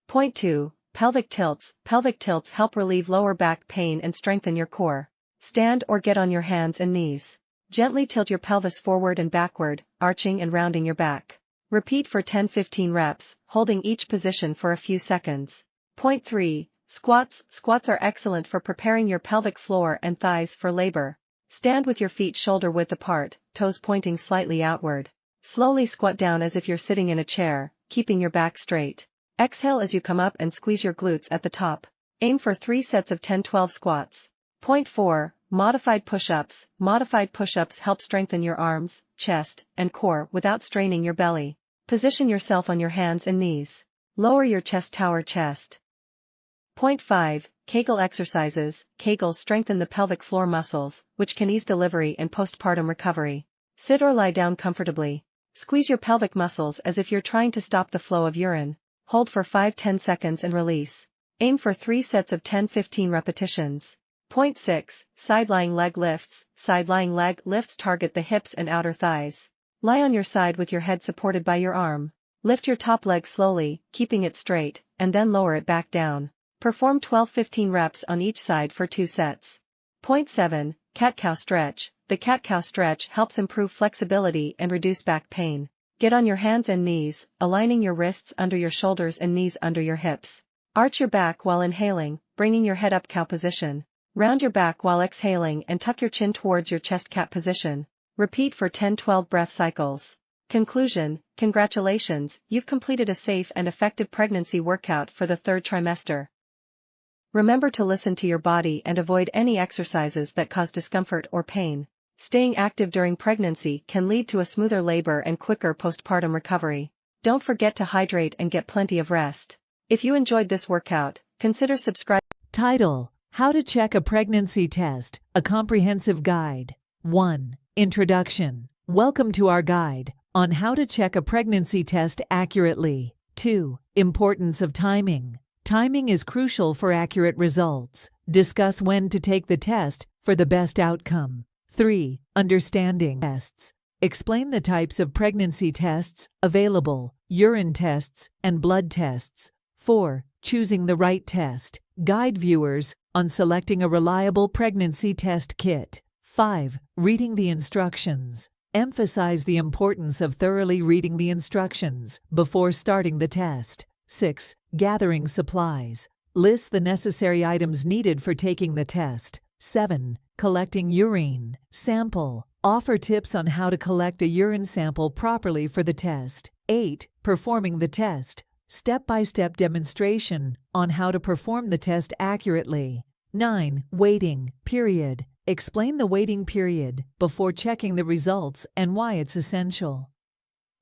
Point 2. Pelvic tilts. Pelvic tilts help relieve lower back pain and strengthen your core. Stand or get on your hands and knees. Gently tilt your pelvis forward and backward, arching and rounding your back. Repeat for 10-15 reps, holding each position for a few seconds. Point 3. Squats. Squats are excellent for preparing your pelvic floor and thighs for labor. Stand with your feet shoulder width apart, toes pointing slightly outward. Slowly squat down as if you're sitting in a chair, keeping your back straight. Exhale as you come up and squeeze your glutes at the top. Aim for 3 sets of 10-12 squats. Point 4. Modified push-ups. Modified push-ups help strengthen your arms, chest, and core without straining your belly. Position yourself on your hands and knees. Lower your chest, tower chest. Point 5. Kegel exercises. Kegels strengthen the pelvic floor muscles, which can ease delivery and postpartum recovery. Sit or lie down comfortably. Squeeze your pelvic muscles as if you're trying to stop the flow of urine. Hold for 5-10 seconds and release. Aim for 3 sets of 10-15 repetitions. Point 6. Side-lying leg lifts. Side-lying leg lifts target the hips and outer thighs. Lie on your side with your head supported by your arm. Lift your top leg slowly, keeping it straight, and then lower it back down. Perform 12-15 reps on each side for 2 sets. Point 7. Cat-cow stretch. The cat-cow stretch helps improve flexibility and reduce back pain. Get on your hands and knees, aligning your wrists under your shoulders and knees under your hips. Arch your back while inhaling, bringing your head up cow position. Round your back while exhaling and tuck your chin towards your chest cat position. Repeat for 10-12 breath cycles. Conclusion: congratulations, you've completed a safe and effective pregnancy workout for the third trimester. Remember to listen to your body and avoid any exercises that cause discomfort or pain. Staying active during pregnancy can lead to a smoother labor and quicker postpartum recovery. Don't forget to hydrate and get plenty of rest. If you enjoyed this workout, consider subscribing. Title: How to Check a Pregnancy Test, a Comprehensive Guide. 1. Introduction. Welcome to our guide on how to check a pregnancy test accurately. 2. Importance of timing. Timing is crucial for accurate results. Discuss when to take the test for the best outcome. 3. Understanding tests. Explain the types of pregnancy tests available, urine tests, and blood tests. 4. Choosing the right test. Guide viewers on selecting a reliable pregnancy test kit. 5. Reading the instructions. Emphasize the importance of thoroughly reading the instructions before starting the test. 6. Gathering supplies. List the necessary items needed for taking the test. 7. Collecting urine sample. Offer tips on how to collect a urine sample properly for the test. 8. Performing the test. Step-by-step demonstration on how to perform the test accurately. 9. Waiting period. Explain the waiting period before checking the results and why it's essential.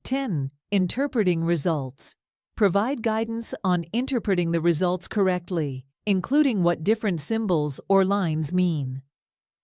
10. Interpreting results. Provide guidance on interpreting the results correctly, including what different symbols or lines mean.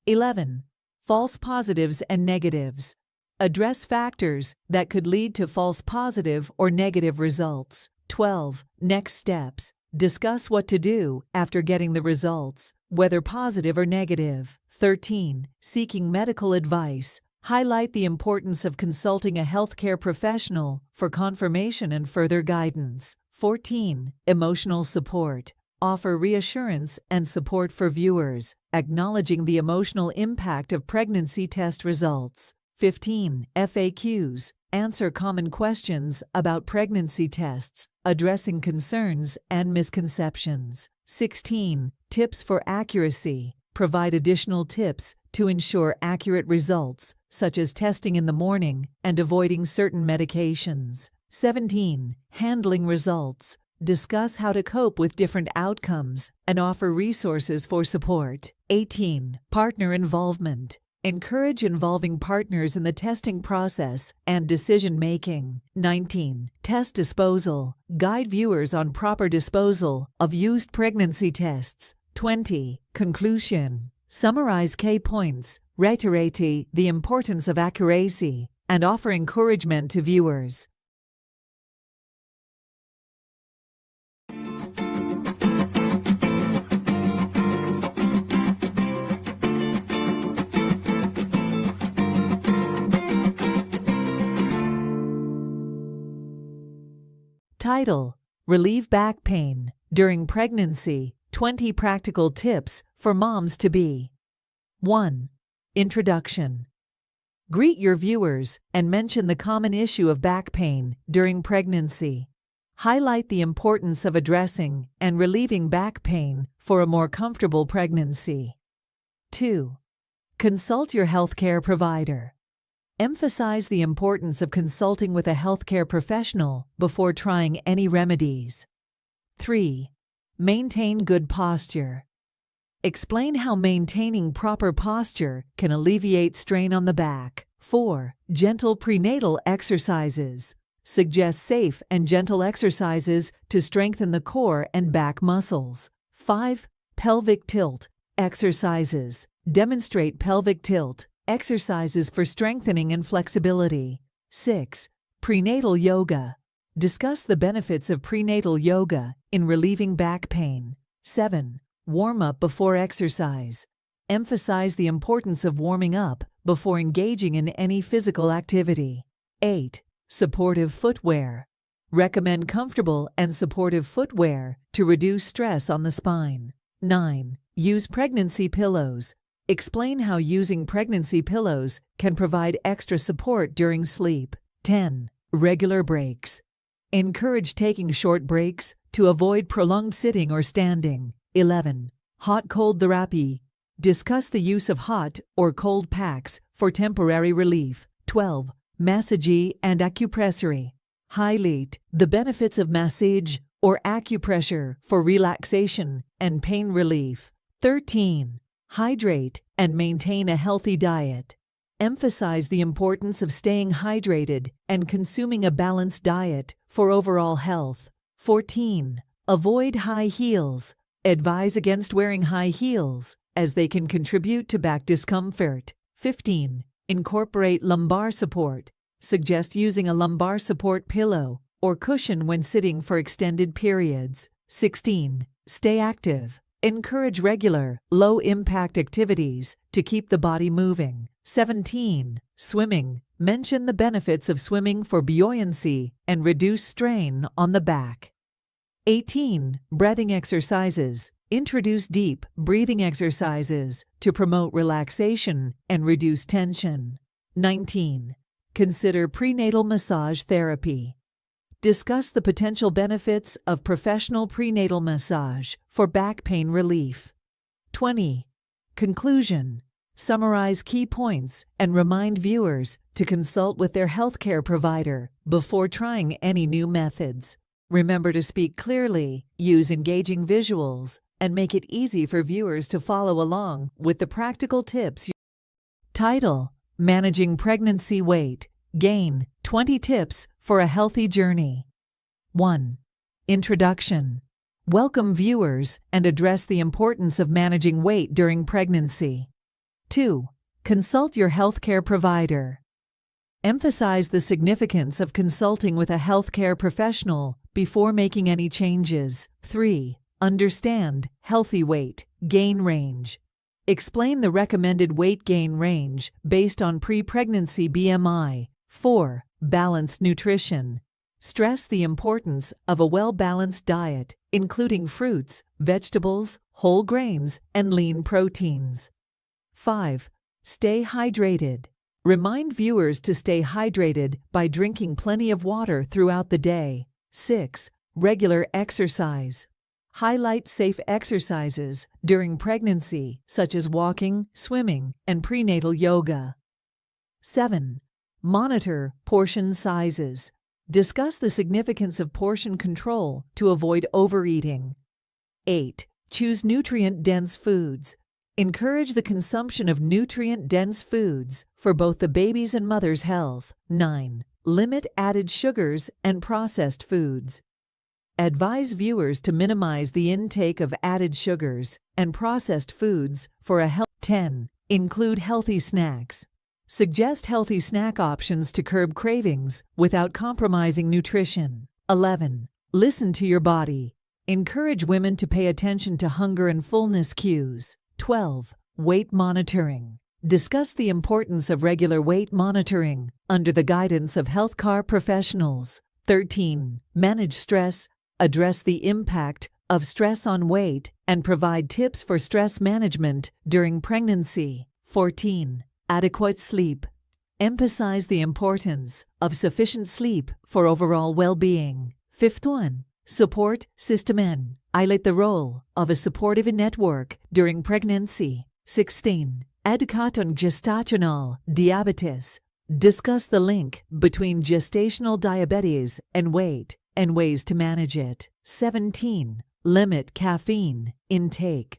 11. False positives and negatives. Address factors that could lead to false positive or negative results. 12. Next steps. Discuss what to do after getting the results, whether positive or negative. 13. Seeking medical advice. Highlight the importance of consulting a healthcare professional for confirmation and further guidance. 14. Emotional support. Offer reassurance and support for viewers, acknowledging the emotional impact of pregnancy test results. 15. FAQs. Answer common questions about pregnancy tests, addressing concerns and misconceptions. 16. Tips for accuracy. Provide additional tips to ensure accurate results, such as testing in the morning and avoiding certain medications. 17. Handling results. Discuss how to cope with different outcomes and offer resources for support. 18. Partner involvement. Encourage involving partners in the testing process and decision-making. 19. Test disposal. Guide viewers on proper disposal of used pregnancy tests. 20. Conclusion. Summarize key points, reiterate the importance of accuracy, and offer encouragement to viewers. Title: Relieve back pain during pregnancy. 20 practical tips for moms-to-be. 1. Introduction. Greet your viewers and mention the common issue of back pain during pregnancy. Highlight the importance of addressing and relieving back pain for a more comfortable pregnancy. 2. Consult your healthcare provider. Emphasize the importance of consulting with a healthcare professional before trying any remedies. 3. Maintain good posture. Explain how maintaining proper posture can alleviate strain on the back. 4. Gentle prenatal exercises. Suggest safe and gentle exercises to strengthen the core and back muscles. 5. Pelvic tilt exercises. Demonstrate pelvic tilt exercises for strengthening and flexibility. 6. Prenatal yoga. Discuss the benefits of prenatal yoga in relieving back pain. 7. Warm up before exercise. Emphasize the importance of warming up before engaging in any physical activity. 8. Supportive footwear. Recommend comfortable and supportive footwear to reduce stress on the spine. 9. Use pregnancy pillows. Explain how using pregnancy pillows can provide extra support during sleep. 10. Regular breaks. Encourage taking short breaks to avoid prolonged sitting or standing. 11. Hot-cold therapy. Discuss the use of hot or cold packs for temporary relief. 12. Massage and acupressory. Highlight the benefits of massage or acupressure for relaxation and pain relief. 13. Hydrate and maintain a healthy diet. Emphasize the importance of staying hydrated and consuming a balanced diet for overall health. 14. Avoid high heels. Advise against wearing high heels, as they can contribute to back discomfort. 15. Incorporate lumbar support. Suggest using a lumbar support pillow or cushion when sitting for extended periods. 16. Stay active. Encourage regular, low-impact activities to keep the body moving. 17. Swimming. Mention the benefits of swimming for buoyancy and reduce strain on the back. 18. Breathing exercises. Introduce deep breathing exercises to promote relaxation and reduce tension. 19. Consider prenatal massage therapy. Discuss the potential benefits of professional prenatal massage for back pain relief. 20. Conclusion. Summarize key points and remind viewers to consult with their healthcare provider before trying any new methods. Remember to speak clearly, use engaging visuals, and make it easy for viewers to follow along with the practical tips. Title: Managing Pregnancy Weight Gain 20 Tips for a Healthy Journey. 1. Introduction. Welcome viewers and address the importance of managing weight during pregnancy. 2. Consult your healthcare provider. Emphasize the significance of consulting with a healthcare professional before making any changes. 3. Understand healthy weight gain range. Explain the recommended weight gain range based on pre-pregnancy BMI. 4. Balanced nutrition. Stress the importance of a well-balanced diet, including fruits, vegetables, whole grains, and lean proteins. 5. Stay hydrated. Remind viewers to stay hydrated by drinking plenty of water throughout the day. 6. Regular exercise. Highlight safe exercises during pregnancy, such as walking, swimming, and prenatal yoga. 7. Monitor portion sizes. Discuss the significance of portion control to avoid overeating. 8. Choose nutrient-dense foods. Encourage the consumption of nutrient-dense foods for both the baby's and mother's health. 9. Limit added sugars and processed foods. Advise viewers to minimize the intake of added sugars and processed foods for a healthy. 10. Include healthy snacks. Suggest healthy snack options to curb cravings without compromising nutrition. 11. Listen to your body. Encourage women to pay attention to hunger and fullness cues. 12. Weight monitoring. Discuss the importance of regular weight monitoring under the guidance of healthcare professionals. 13. Manage stress. Address the impact of stress on weight and provide tips for stress management during pregnancy. 14. Adequate sleep. Emphasize the importance of sufficient sleep for overall well-being. 15. Support system. Highlight the role of a supportive network during pregnancy. 16. Educate gestational diabetes. Discuss the link between gestational diabetes and weight and ways to manage it. 17. Limit caffeine intake.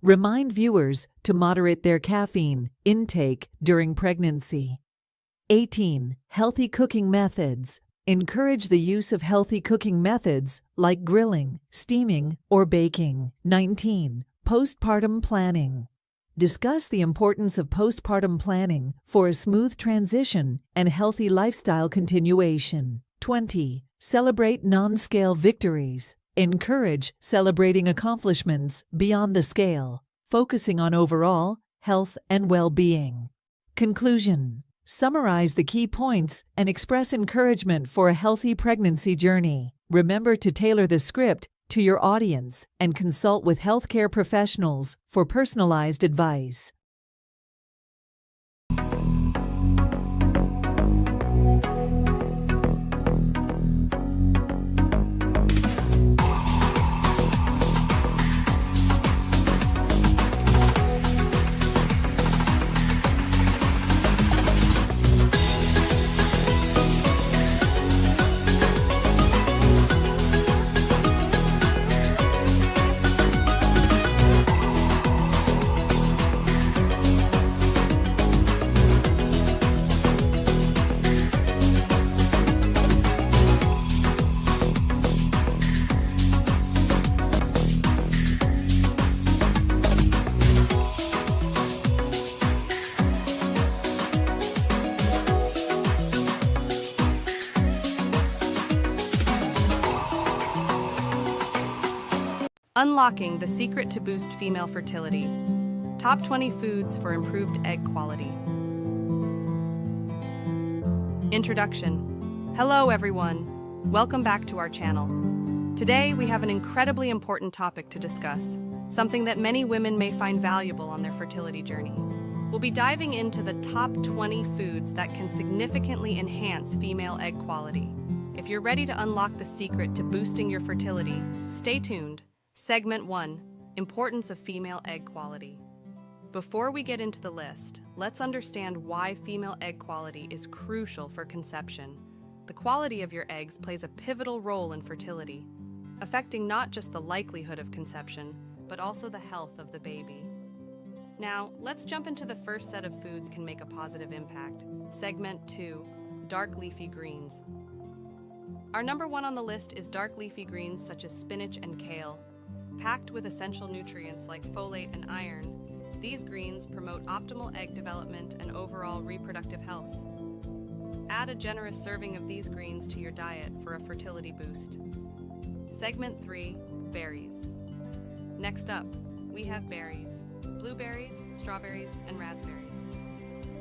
Remind viewers to moderate their caffeine intake during pregnancy. 18. Healthy cooking methods. Encourage the use of healthy cooking methods like grilling, steaming, or baking. 19. Postpartum planning. Discuss the importance of postpartum planning for a smooth transition and healthy lifestyle continuation. 20. Celebrate non-scale victories. Encourage celebrating accomplishments beyond the scale, focusing on overall health and well-being. Conclusion. Summarize the key points and express encouragement for a healthy pregnancy journey. Remember to tailor the script to your audience and consult with healthcare professionals for personalized advice. Unlocking the secret to boost female fertility. Top 20 foods for improved egg quality. Introduction. Hello everyone. Welcome back to our channel. Today we have an incredibly important topic to discuss, something that many women may find valuable on their fertility journey. We'll be diving into the top 20 foods that can significantly enhance female egg quality. If you're ready to unlock the secret to boosting your fertility, stay tuned. Segment 1. Importance of female egg quality. Before we get into the list, let's understand why female egg quality is crucial for conception. the quality of your eggs plays a pivotal role in fertility, affecting not just the likelihood of conception, but also the health of the baby. Now, let's jump into the first set of foods can make a positive impact. Segment 2, dark leafy greens. Our number 1 on the list is dark leafy greens such as spinach and kale. Packed with essential nutrients like folate and iron, these greens promote optimal egg development and overall reproductive health. Add a generous serving of these greens to your diet for a fertility boost. Segment 3, berries. Next up, we have berries. Blueberries, strawberries, and raspberries.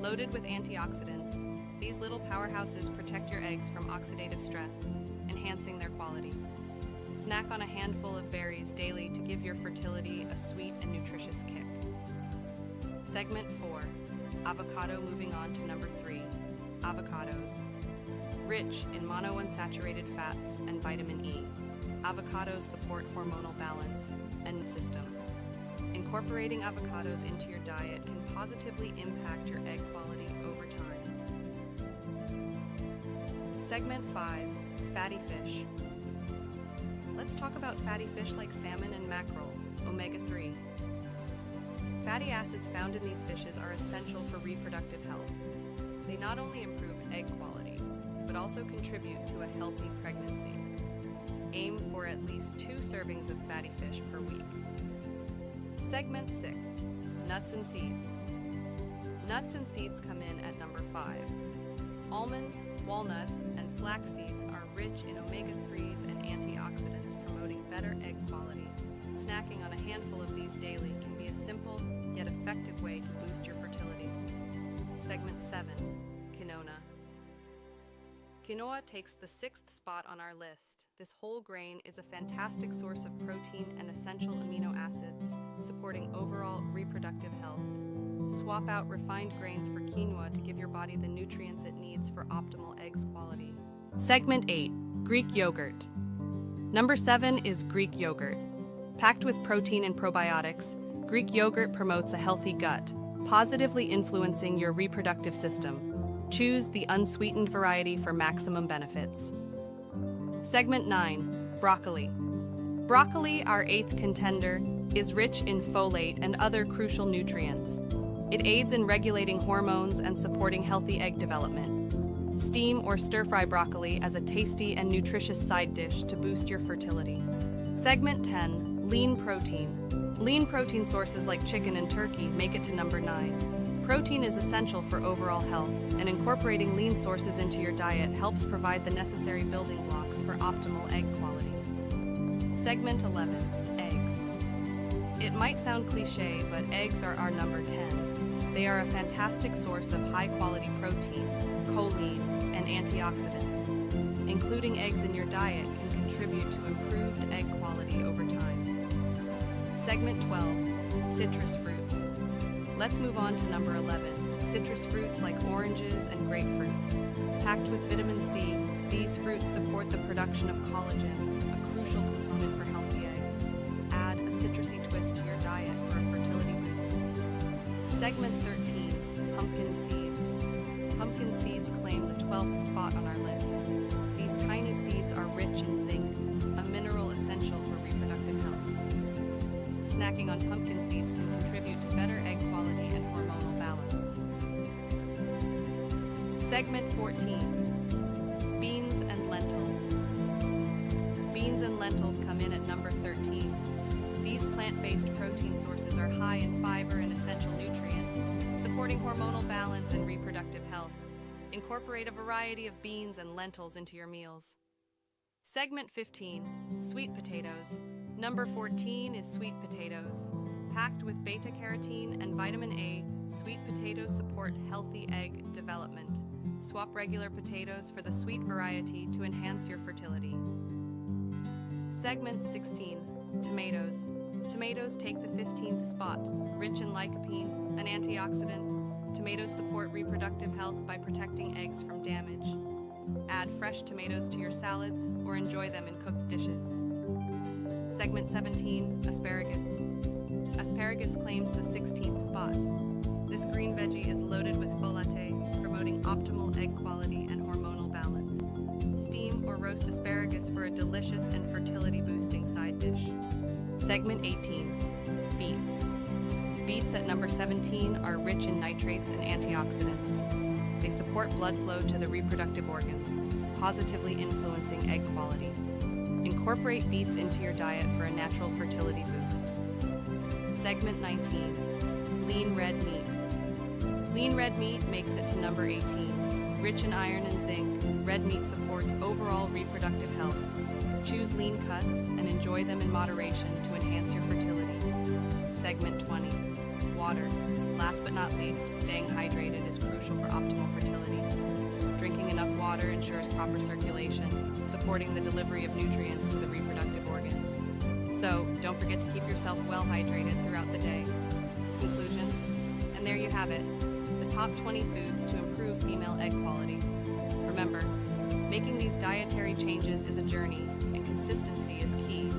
Loaded with antioxidants, these little powerhouses protect your eggs from oxidative stress, enhancing their quality. Snack on a handful of berries daily to give your fertility a sweet and nutritious kick. Segment 4, avocado. Moving on to number 3, avocados. Rich in monounsaturated fats and vitamin E, avocados support hormonal balance and system. Incorporating avocados into your diet can positively impact your egg quality over time. Segment 5, fatty fish. Let's talk about fatty fish like salmon and mackerel, omega-3. Fatty acids found in these fishes are essential for reproductive health. They not only improve egg quality, but also contribute to a healthy pregnancy. Aim for at least 2 servings of fatty fish per week. Segment 6, nuts and seeds. Nuts and seeds come in at number 5. Almonds, walnuts, and flax seeds are rich in omega-3s and antioxidants, promoting better egg quality. Snacking on a handful of these daily can be a simple yet effective way to boost your fertility. Segment 7, quinoa. Quinoa takes the 6th spot on our list. This whole grain is a fantastic source of protein and essential amino acids, supporting overall reproductive health. Swap out refined grains for quinoa to give your body the nutrients it needs for optimal eggs quality. Segment 8, Greek yogurt. Number 7 is Greek yogurt. Packed with protein and probiotics, Greek yogurt promotes a healthy gut, positively influencing your reproductive system. Choose the unsweetened variety for maximum benefits. Segment 9, broccoli. Broccoli, our 8th contender, is rich in folate and other crucial nutrients. It aids in regulating hormones and supporting healthy egg development. Steam or stir-fry broccoli as a tasty and nutritious side dish to boost your fertility. Segment 10, lean protein. Lean protein sources like chicken and turkey make it to number 9. Protein is essential for overall health, and incorporating lean sources into your diet helps provide the necessary building blocks for optimal egg quality. Segment 11, eggs. It might sound cliche, but eggs are our number 10. They are a fantastic source of high-quality protein, choline, and antioxidants. Including eggs in your diet can contribute to improved egg quality over time. Segment 12, citrus fruits. Let's move on to number 11, citrus fruits like oranges and grapefruits. Packed with vitamin C, these fruits support the production of collagen, a crucial component for healthy eggs. Add a citrusy twist to your diet for a fertility boost. Segment 13, pumpkin seeds. Pumpkin seeds claim the 12th spot on our list. These tiny seeds are rich in zinc, a mineral essential for reproductive health. Snacking on pumpkin seeds can contribute to better egg quality and hormonal balance. Segment 14, beans and lentils. Beans and lentils come in at number 13. These plant-based protein sources are high in fiber and essential nutrients, supporting hormonal balance and reproductive health. Incorporate a variety of beans and lentils into your meals. Segment 15, sweet potatoes. Number 14 is sweet potatoes. Packed with beta-carotene and vitamin A, sweet potatoes support healthy egg development. Swap regular potatoes for the sweet variety to enhance your fertility. Segment 16, tomatoes. Tomatoes take the 15th spot. Rich in lycopene, an antioxidant, tomatoes support reproductive health by protecting eggs from damage. Add fresh tomatoes to your salads or enjoy them in cooked dishes. Segment 17, asparagus. Asparagus claims the 16th spot. This green veggie is loaded with folate, promoting optimal egg quality and hormonal balance. is for a delicious and fertility-boosting side dish. Segment 18. Beets. Beets at number 17 are rich in nitrates and antioxidants. They support blood flow to the reproductive organs, positively influencing egg quality. Incorporate beets into your diet for a natural fertility boost. Segment 19. Lean red meat. Lean red meat makes it to number 18. Rich in iron and zinc, red meat supports overall reproductive health. Choose lean cuts and enjoy them in moderation to enhance your fertility. Segment 20. Water. Last but not least, staying hydrated is crucial for optimal fertility. Drinking enough water ensures proper circulation, supporting the delivery of nutrients to the reproductive organs. So, don't forget to keep yourself well hydrated throughout the day. Conclusion. And there you have it, the top 20 foods to improve female egg quality. Remember, making these dietary changes is a journey, and consistency is key.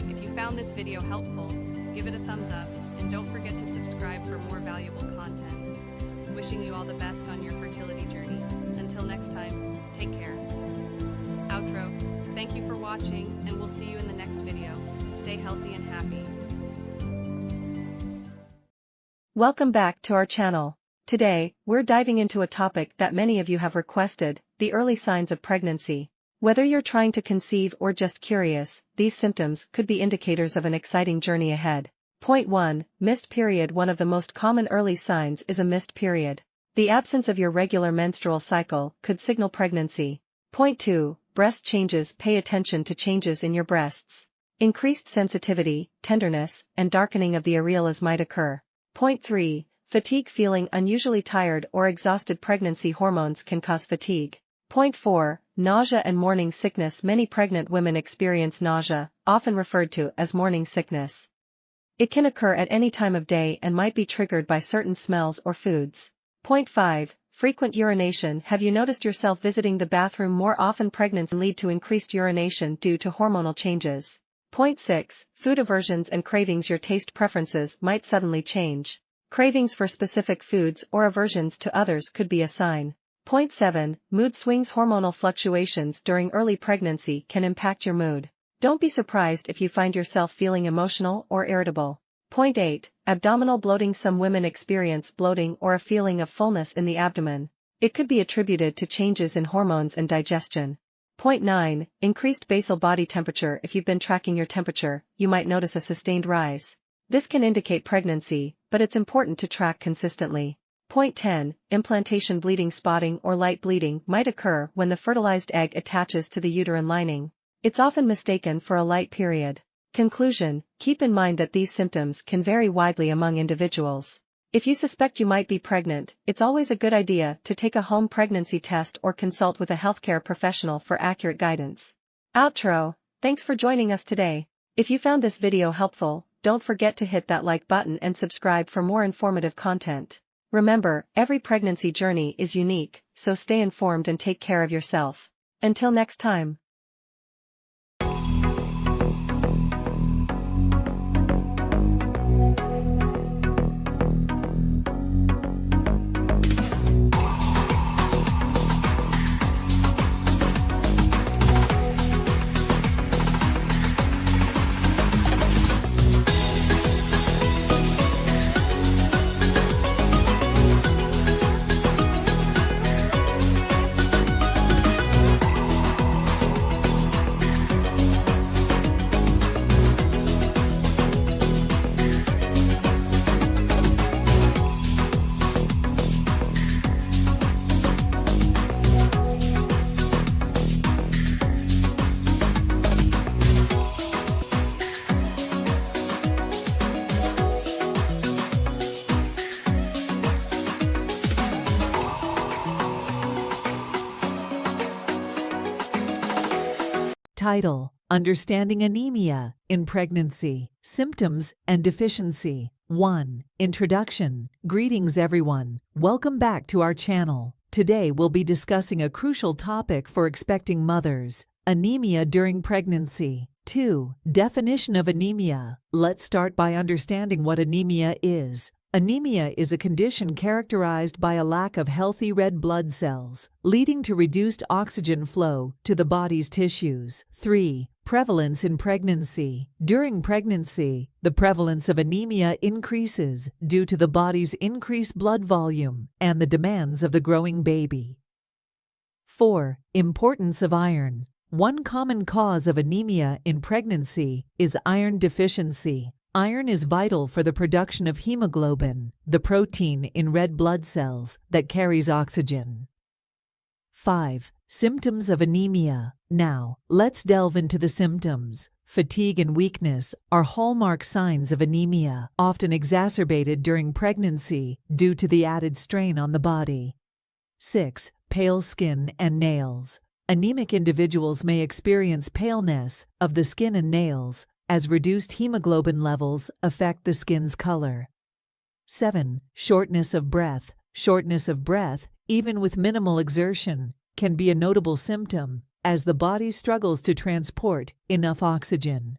If you found this video helpful, give it a thumbs up, and don't forget to subscribe for more valuable content. Wishing you all the best on your fertility journey. Until next time, take care. Outro. Thank you for watching, and we'll see you in the next video. Stay healthy and happy. Welcome back to our channel. Today, we're diving into a topic that many of you have requested, the early signs of pregnancy. Whether you're trying to conceive or just curious, these symptoms could be indicators of an exciting journey ahead. Point 1. Missed period. One of the most common early signs is a missed period. The absence of your regular menstrual cycle could signal pregnancy. Point 2. Breast changes. Pay attention to changes in your breasts. Increased sensitivity, tenderness, and darkening of the areolas might occur. Point 3. Fatigue. Feeling unusually tired or exhausted. Pregnancy hormones can cause fatigue. Point 4. Nausea and morning sickness. Many pregnant women experience nausea, often referred to as morning sickness. It can occur at any time of day and might be triggered by certain smells or foods. Point 5. Frequent urination. Have you noticed yourself visiting the bathroom more often? Pregnancy can lead to increased urination due to hormonal changes. Point 6. Food aversions and cravings. Your taste preferences might suddenly change. Cravings for specific foods or aversions to others could be a sign. Point 7. Mood swings. Hormonal fluctuations during early pregnancy can impact your mood. Don't be surprised if you find yourself feeling emotional or irritable. Point 8. Abdominal bloating. Some women experience bloating or a feeling of fullness in the abdomen. It could be attributed to changes in hormones and digestion. Point 9. Increased basal body temperature. If you've been tracking your temperature, you might notice a sustained rise. This can indicate pregnancy, but it's important to track consistently. Point 10. Implantation. Bleeding. Spotting or light bleeding might occur when the fertilized egg attaches to the uterine lining. It's often mistaken for a light period. Conclusion. Keep in mind that these symptoms can vary widely among individuals. If you suspect you might be pregnant, it's always a good idea to take a home pregnancy test or consult with a healthcare professional for accurate guidance. Outro. Thanks for joining us today. If you found this video helpful, don't forget to hit that like button and subscribe for more informative content. Remember, every pregnancy journey is unique, so stay informed and take care of yourself. Until next time. Title: Understanding Anemia in Pregnancy, Symptoms and Deficiency. 1. Introduction. Greetings everyone. Welcome back to our channel. Today we'll be discussing a crucial topic for expecting mothers: anemia during pregnancy. 2. Definition of anemia. Let's start by understanding what anemia is. Anemia is a condition characterized by a lack of healthy red blood cells, leading to reduced oxygen flow to the body's tissues. 3. Prevalence in pregnancy. During pregnancy, the prevalence of anemia increases due to the body's increased blood volume and the demands of the growing baby. 4. Importance of iron. One common cause of anemia in pregnancy is iron deficiency. Iron is vital for the production of hemoglobin, the protein in red blood cells that carries oxygen. 5. Symptoms of anemia. Now, let's delve into the symptoms. Fatigue and weakness are hallmark signs of anemia, often exacerbated during pregnancy due to the added strain on the body. 6. Pale skin and nails. Anemic individuals may experience paleness of the skin and nails, as reduced hemoglobin levels affect the skin's color. 7. Shortness of breath. Shortness of breath, even with minimal exertion, can be a notable symptom as the body struggles to transport enough oxygen.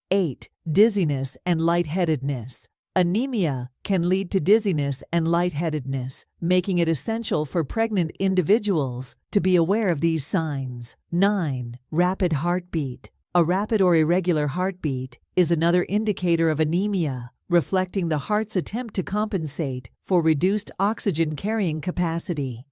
8. Dizziness and lightheadedness. Anemia can lead to dizziness and lightheadedness, making it essential for pregnant individuals to be aware of these signs. 9. Rapid heartbeat. A rapid or irregular heartbeat is another indicator of anemia, reflecting the heart's attempt to compensate for reduced oxygen carrying capacity.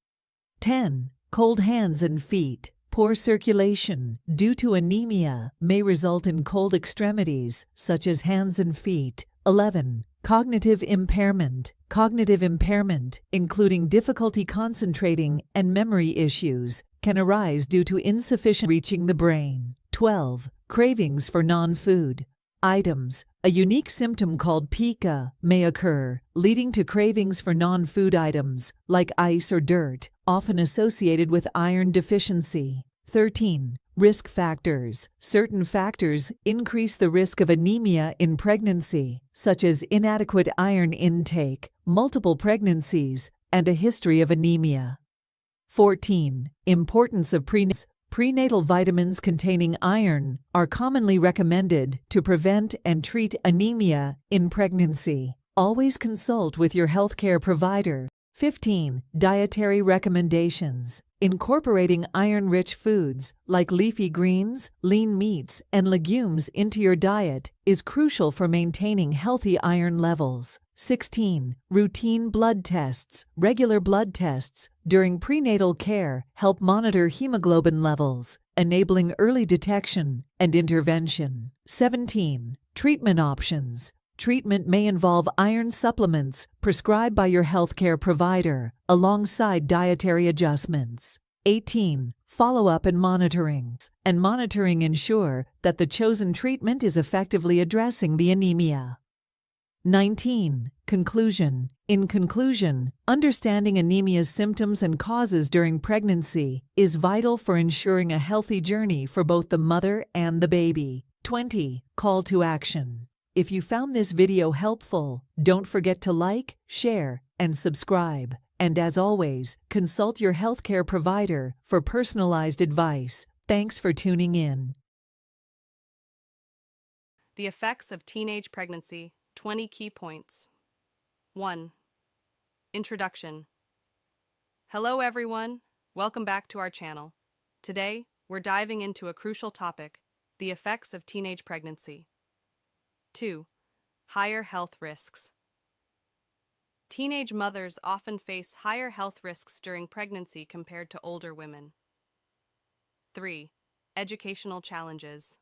10. Cold hands and feet. Poor circulation due to anemia may result in cold extremities, such as hands and feet. 11. Cognitive impairment. Cognitive impairment, including difficulty concentrating and memory issues, can arise due to insufficient reaching the brain. 12. Cravings for non-food items. A unique symptom called pica may occur, leading to cravings for non-food items, like ice or dirt, often associated with iron deficiency. 13. Risk factors. Certain factors increase the risk of anemia in pregnancy, such as inadequate iron intake, multiple pregnancies, and a history of anemia. 14. Importance of prenatal vitamins containing iron are commonly recommended to prevent and treat anemia in pregnancy. Always consult with your healthcare provider. 15. Dietary recommendations. Incorporating iron-rich foods like leafy greens, lean meats, and legumes into your diet is crucial for maintaining healthy iron levels. 16. Routine blood tests. Regular blood tests during prenatal care help monitor hemoglobin levels, enabling early detection and intervention. 17. Treatment options. Treatment may involve iron supplements prescribed by your healthcare provider, alongside dietary adjustments. 18. Follow-up and monitoring. Monitoring ensure that the chosen treatment is effectively addressing the anemia. 19. Conclusion. In conclusion, understanding anemia's symptoms and causes during pregnancy is vital for ensuring a healthy journey for both the mother and the baby. 20. Call to action. If you found this video helpful, don't forget to like, share, and subscribe. And as always, consult your healthcare provider for personalized advice. Thanks for tuning in. The effects of teenage pregnancy, 20 key points. 1. Introduction. Hello everyone, welcome back to our channel. Today, we're diving into a crucial topic, the effects of teenage pregnancy. 2. Higher health risks. Teenage mothers often face higher health risks during pregnancy compared to older women. 3. Educational challenges.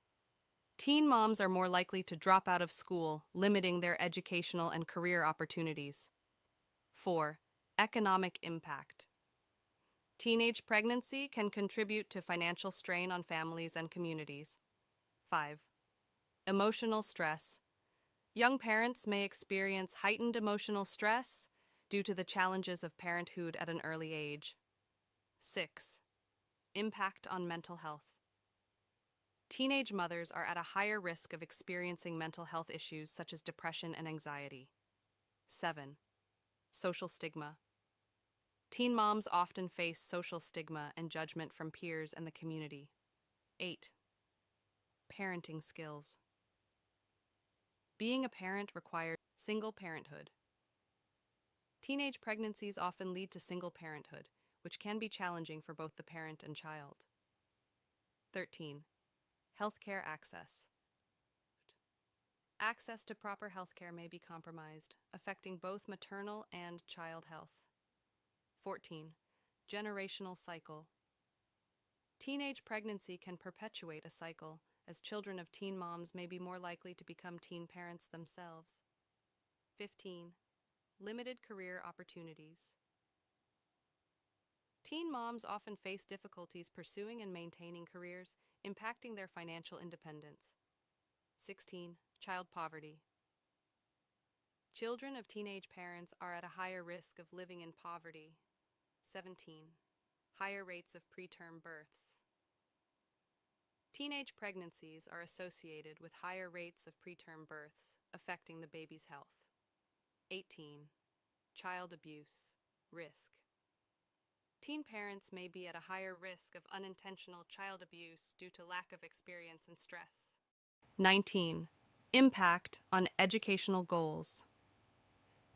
Teen moms are more likely to drop out of school, limiting their educational and career opportunities. 4. Economic impact. Teenage pregnancy can contribute to financial strain on families and communities. 5. Emotional stress. Young parents may experience heightened emotional stress due to the challenges of parenthood at an early age. 6. Impact on mental health. Teenage mothers are at a higher risk of experiencing mental health issues such as depression and anxiety. 7. Social stigma. Teen moms often face social stigma and judgment from peers and the community. 8. Parenting skills. Being a parent requires single parenthood, Teenage pregnancies often lead to single parenthood, which can be challenging for both the parent and child. 13. Healthcare access. Access to proper healthcare may be compromised, affecting both maternal and child health. 14. Generational cycle. Teenage pregnancy can perpetuate a cycle, as children of teen moms may be more likely to become teen parents themselves. 15. Limited career opportunities. Teen moms often face difficulties pursuing and maintaining careers, impacting their financial independence. 16. Child poverty. Children of teenage parents are at a higher risk of living in poverty. 17. Higher rates of preterm births. Teenage pregnancies are associated with higher rates of preterm births, affecting the baby's health. 18. Child abuse. Risk. Teen parents may be at a higher risk of unintentional child abuse due to lack of experience and stress. 19. Impact on educational goals.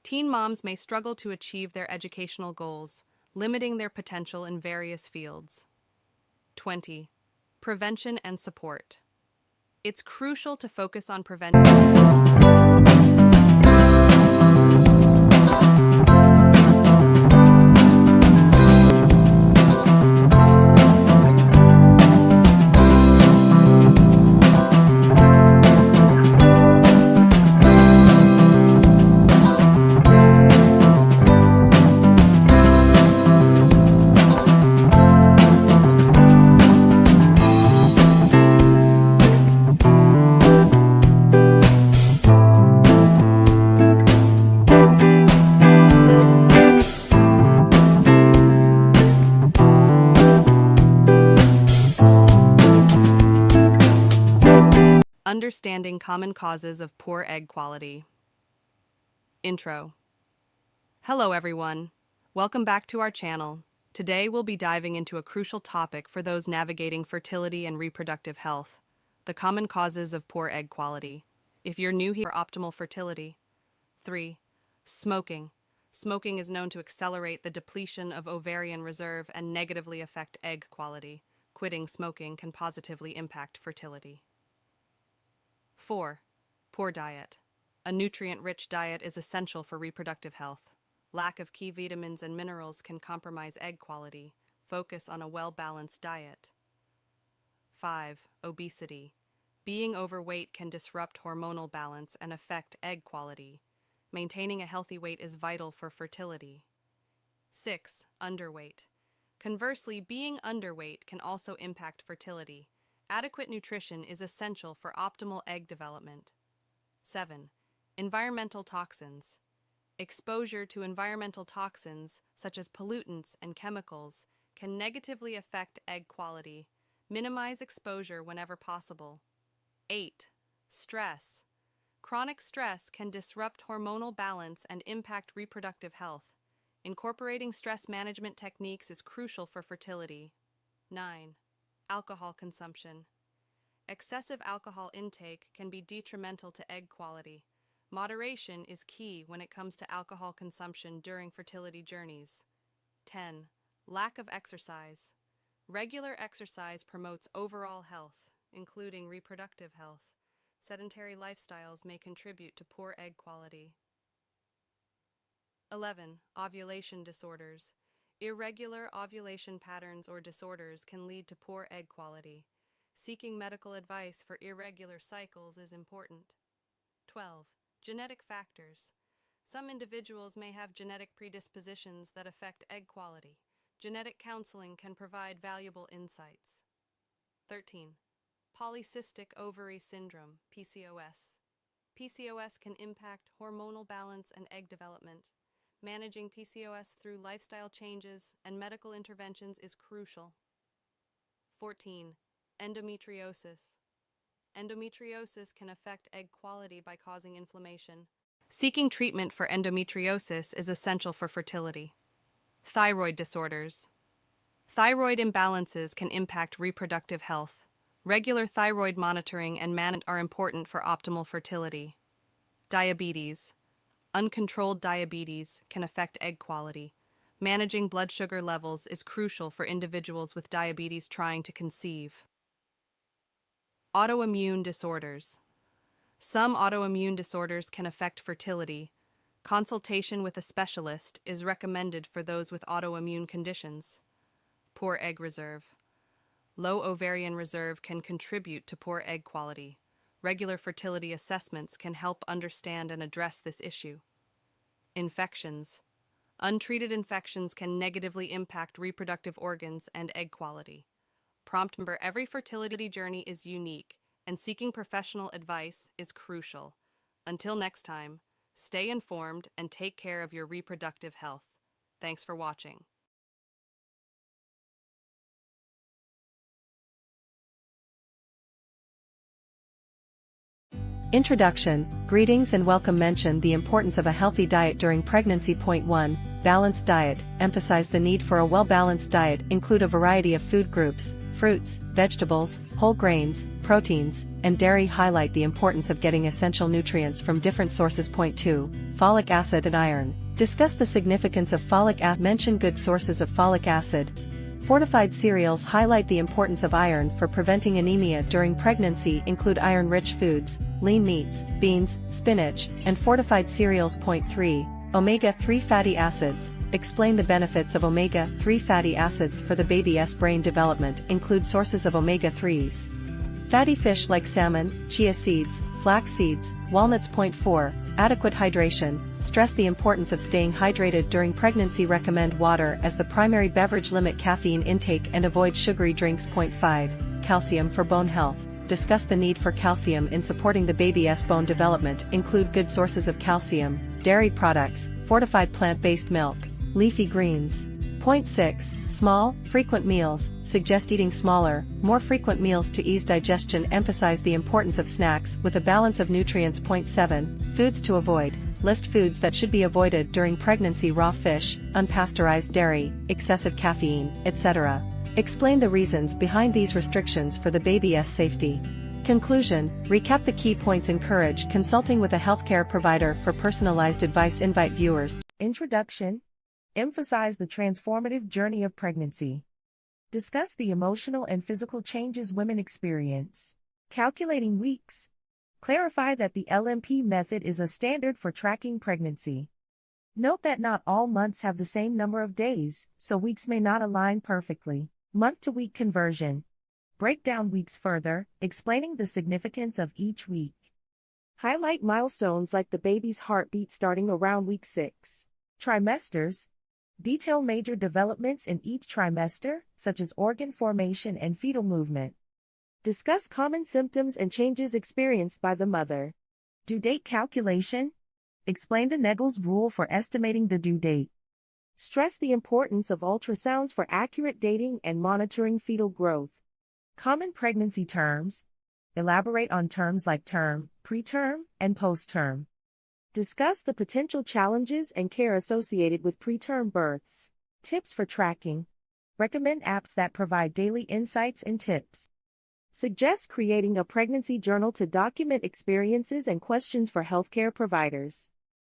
Teen moms may struggle to achieve their educational goals, limiting their potential in various fields. 20. Prevention and support. It's crucial to focus on prevention. Understanding common causes of poor egg quality. Intro. Hello everyone. Welcome back to our channel. Today we'll be diving into a crucial topic for those navigating fertility and reproductive health: the common causes of poor egg quality. If you're new here, optimal fertility. 3. Smoking. Smoking is known to accelerate the depletion of ovarian reserve and negatively affect egg quality. Quitting smoking can positively impact fertility. 4. Poor diet. A nutrient-rich diet is essential for reproductive health. Lack of key vitamins and minerals can compromise egg quality. Focus on a well-balanced diet. 5. Obesity. Being overweight can disrupt hormonal balance and affect egg quality. Maintaining a healthy weight is vital for fertility. 6. Underweight. Conversely, being underweight can also impact fertility. Adequate nutrition is essential for optimal egg development. 7. Environmental toxins. Exposure to environmental toxins, such as pollutants and chemicals, can negatively affect egg quality. Minimize exposure whenever possible. 8. Stress. Chronic stress can disrupt hormonal balance and impact reproductive health. Incorporating stress management techniques is crucial for fertility. 9. Alcohol consumption. Excessive alcohol intake can be detrimental to egg quality. Moderation is key when it comes to alcohol consumption during fertility journeys. 10. Lack of exercise. Regular exercise promotes overall health, including reproductive health. Sedentary lifestyles may contribute to poor egg quality. 11. Ovulation disorders. Irregular ovulation patterns or disorders can lead to poor egg quality. Seeking medical advice for irregular cycles is important. 12. Genetic factors. Some individuals may have genetic predispositions that affect egg quality. Genetic counseling can provide valuable insights. 13. Polycystic ovary syndrome, PCOS. PCOS can impact hormonal balance and egg development. Managing PCOS through lifestyle changes and medical interventions is crucial. 14. Endometriosis. Endometriosis can affect egg quality by causing inflammation. Seeking treatment for endometriosis is essential for fertility. Thyroid disorders. Thyroid imbalances can impact reproductive health. Regular thyroid monitoring and management are important for optimal fertility. Diabetes. Uncontrolled diabetes can affect egg quality. Managing blood sugar levels is crucial for individuals with diabetes trying to conceive. Autoimmune disorders. Some autoimmune disorders can affect fertility. Consultation with a specialist is recommended for those with autoimmune conditions. Poor egg reserve. Low ovarian reserve can contribute to poor egg quality. Regular fertility assessments can help understand and address this issue. Infections. Untreated infections can negatively impact reproductive organs and egg quality. Remember, every fertility journey is unique, and seeking professional advice is crucial. Until next time, stay informed and take care of your reproductive health. Thanks for watching. Introduction, greetings and welcome. Mention the importance of a healthy diet during pregnancy. Point 1, balanced diet. Emphasize the need for a well-balanced diet. Include a variety of food groups, fruits, vegetables, whole grains, proteins, and dairy. Highlight the importance of getting essential nutrients from different sources. Point 2, folic acid and iron. Discuss the significance of folic acid. Mention good sources of folic acid. Fortified cereals. Highlight the importance of iron for preventing anemia during pregnancy. Include iron-rich foods, lean meats, beans, spinach, and fortified cereals. Point 3, omega-3 fatty acids. Explain the benefits of omega-3 fatty acids for the baby's brain development. Include sources of omega-3s. Fatty fish like salmon, chia seeds, flax seeds, walnuts. Point 4, adequate hydration. Stress the importance of staying hydrated during pregnancy. Recommend water as the primary beverage. Limit caffeine intake and avoid sugary drinks. Point 5, calcium for bone health. Discuss the need for calcium in supporting the baby's bone development. Include good sources of calcium, dairy products, fortified plant-based milk, leafy greens. Point 6, small, frequent meals. Suggest eating smaller, more frequent meals to ease digestion. Emphasize the importance of snacks with a balance of nutrients. Point 7, foods to avoid. List foods that should be avoided during pregnancy: raw fish, unpasteurized dairy, excessive caffeine, etc. Explain the reasons behind these restrictions for the baby's safety. Conclusion, recap the key points. Encourage consulting with a healthcare provider for personalized advice. Invite viewers. Introduction. Emphasize the transformative journey of pregnancy. Discuss the emotional and physical changes women experience. Calculating weeks. Clarify that the LMP method is a standard for tracking pregnancy. Note that not all months have the same number of days, so weeks may not align perfectly. Month-to-week conversion. Break down weeks further, explaining the significance of each week. Highlight milestones like the baby's heartbeat starting around week 6. Trimesters. Detail major developments in each trimester, such as organ formation and fetal movement. Discuss common symptoms and changes experienced by the mother. Due date calculation. Explain the Naegele's rule for estimating the due date. Stress the importance of ultrasounds for accurate dating and monitoring fetal growth. Common pregnancy terms. Elaborate on terms like term, preterm, and postterm. Discuss the potential challenges and care associated with preterm births. Tips for tracking. Recommend apps that provide daily insights and tips. Suggest creating a pregnancy journal to document experiences and questions for healthcare providers.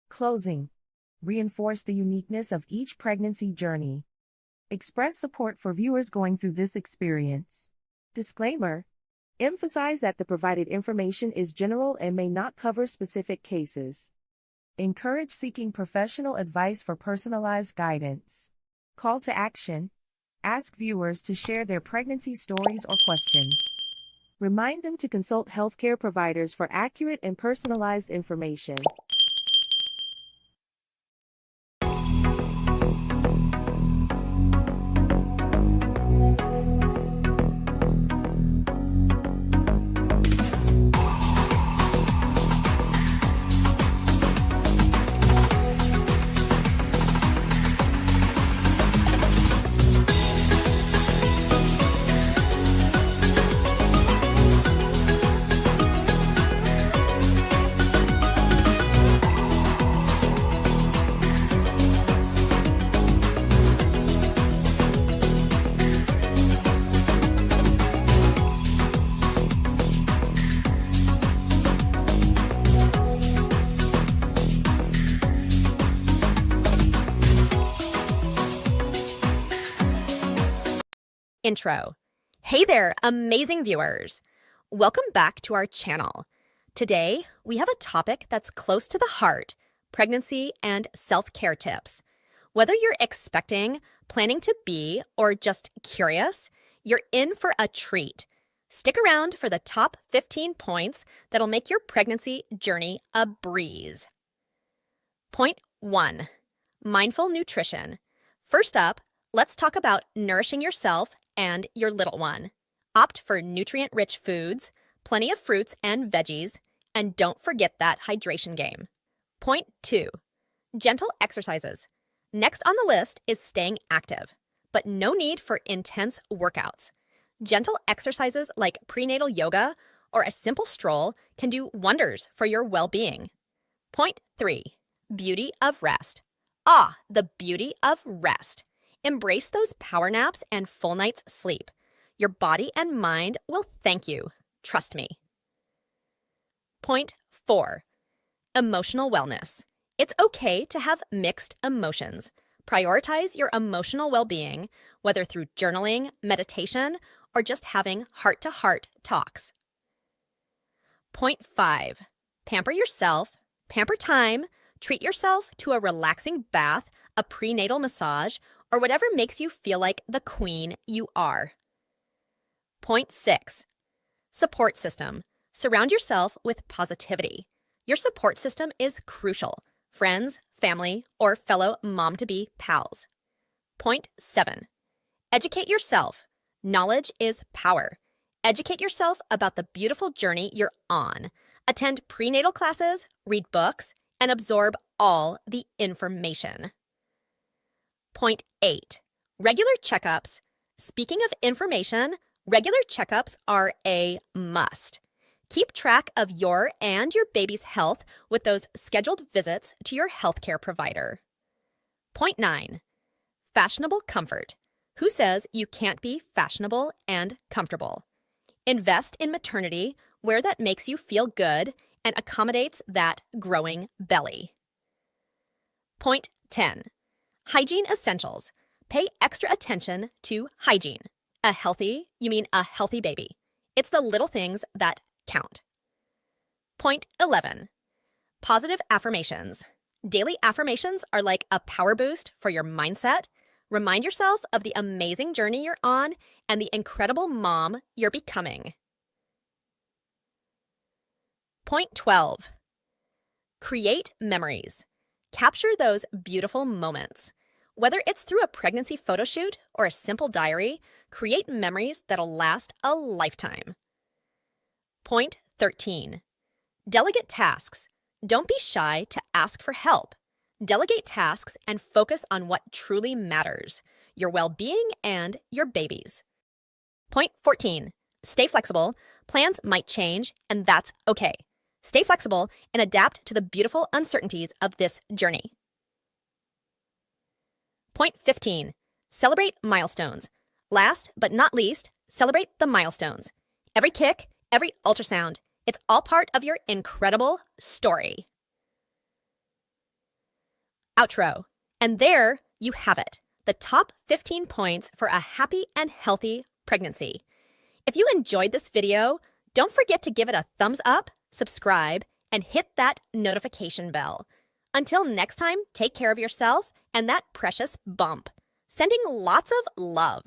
Closing. Reinforce the uniqueness of each pregnancy journey. Express support for viewers going through this experience. Disclaimer. Emphasize that the provided information is general and may not cover specific cases. Encourage seeking professional advice for personalized guidance. Call to action. Ask viewers to share their pregnancy stories or questions. Remind them to consult healthcare providers for accurate and personalized information. intro. Hey there, amazing viewers. Welcome back to our channel. Today, we have a topic that's close to the heart, pregnancy and self-care tips. Whether you're expecting, planning to be, or just curious, you're in for a treat. Stick around for the top 15 points that'll make your pregnancy journey a breeze. Point 1. Mindful nutrition. First up, let's talk about nourishing yourself and your little one. Opt for nutrient-rich foods, plenty of fruits and veggies, and don't forget that hydration game. Point 2. Gentle exercises. Next on the list is staying active, but no need for intense workouts. Gentle exercises like prenatal yoga or a simple stroll can do wonders for your well-being. Point 3. Beauty of rest. Ah, the beauty of rest. Embrace those power naps and full night's sleep. Your body and mind will thank you. Trust me. Point 4. Emotional wellness. It's okay to have mixed emotions. Prioritize your emotional well-being, whether through journaling, meditation, or just having heart-to-heart talks. Point 5. Pamper yourself, pamper time, treat yourself to a relaxing bath, a prenatal massage, or whatever makes you feel like the queen you are. Point 6. Support system. Surround yourself with positivity. Your support system is crucial. Friends, family, or fellow mom-to-be pals. Point 7. Educate yourself. Knowledge is power. Educate yourself about the beautiful journey you're on. Attend prenatal classes, read books, and absorb all the information. Point 8. Regular checkups. Speaking of information, regular checkups are a must. Keep track of your and your baby's health with those scheduled visits to your healthcare provider. Point 9. Fashionable comfort. Who says you can't be fashionable and comfortable? Invest in maternity, wear that makes you feel good and accommodates that growing belly. Point 10. Hygiene essentials. Pay extra attention to hygiene. A healthy baby. It's the little things that count. Point 11. Positive affirmations. Daily affirmations are like a power boost for your mindset. Remind yourself of the amazing journey you're on and the incredible mom you're becoming. Point 12. Create memories. Capture those beautiful moments. Whether it's through a pregnancy photo shoot or a simple diary, create memories that'll last a lifetime. Point 13. Delegate tasks. Don't be shy to ask for help. Delegate tasks and focus on what truly matters, your well-being and your baby's. Point 14. Stay flexible. Plans might change, and that's okay. Stay flexible and adapt to the beautiful uncertainties of this journey. Point 15. Celebrate milestones. Last but not least, celebrate the milestones. Every kick, every ultrasound, it's all part of your incredible story. Outro. And there you have it, the top 15 points for a happy and healthy pregnancy. If you enjoyed this video, don't forget to give it a thumbs up, subscribe, and hit that notification bell. Until next time, take care of yourself and that precious bump. Sending lots of love.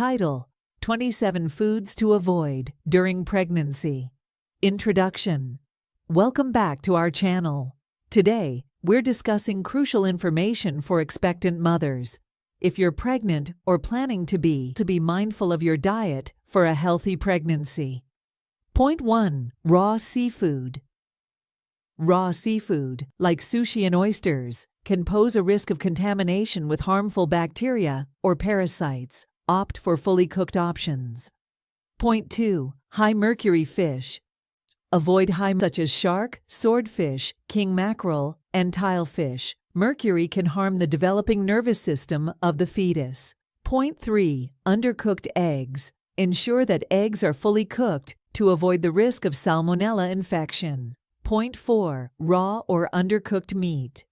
Title: 27 Foods to Avoid During Pregnancy. Introduction. Welcome back to our channel. Today, we're discussing crucial information for expectant mothers. If you're pregnant or planning to be mindful of your diet for a healthy pregnancy. Point 1. Raw seafood. Raw seafood, like sushi and oysters, can pose a risk of contamination with harmful bacteria or parasites. Opt for fully cooked options. Point 2. High mercury fish. Avoid high such as shark, swordfish, king mackerel, and tilefish. Mercury can harm the developing nervous system of the fetus. Point 3. Undercooked eggs. Ensure that eggs are fully cooked to avoid the risk of salmonella infection. Point 4. Raw or undercooked meat.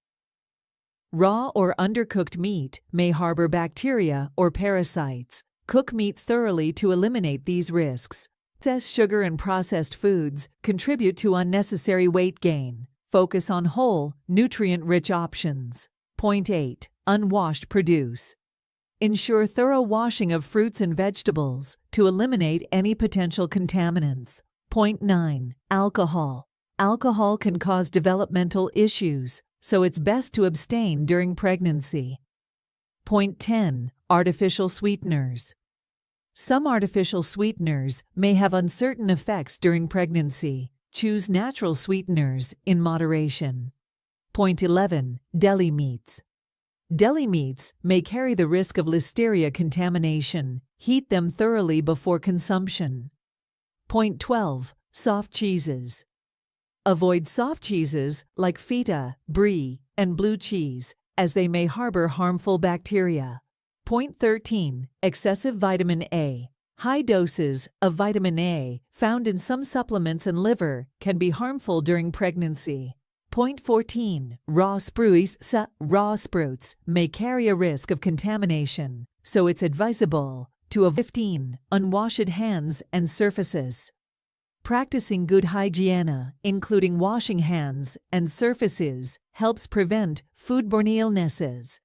Raw or undercooked meat may harbor bacteria or parasites. Cook meat thoroughly to eliminate these risks. Excess sugar and processed foods contribute to unnecessary weight gain. Focus on whole, nutrient-rich options. Point 8. Unwashed produce. Ensure thorough washing of fruits and vegetables to eliminate any potential contaminants. Point 9. Alcohol. Alcohol can cause developmental issues, so it's best to abstain during pregnancy. Point 10. Artificial sweeteners. Some artificial sweeteners may have uncertain effects during pregnancy. Choose natural sweeteners in moderation. Point 11. Deli meats. Deli meats may carry the risk of listeria contamination. Heat them thoroughly before consumption. Point 12. Soft cheeses. Avoid soft cheeses like feta, brie, and blue cheese, as they may harbor harmful bacteria. Point 13. Excessive vitamin A. High doses of vitamin A found in some supplements and liver can be harmful during pregnancy. Point 14. Raw sprouts. Raw sprouts may carry a risk of contamination, so it's advisable to avoid 15. Unwashed hands and surfaces. Practicing good hygiene, including washing hands and surfaces, helps prevent foodborne illnesses.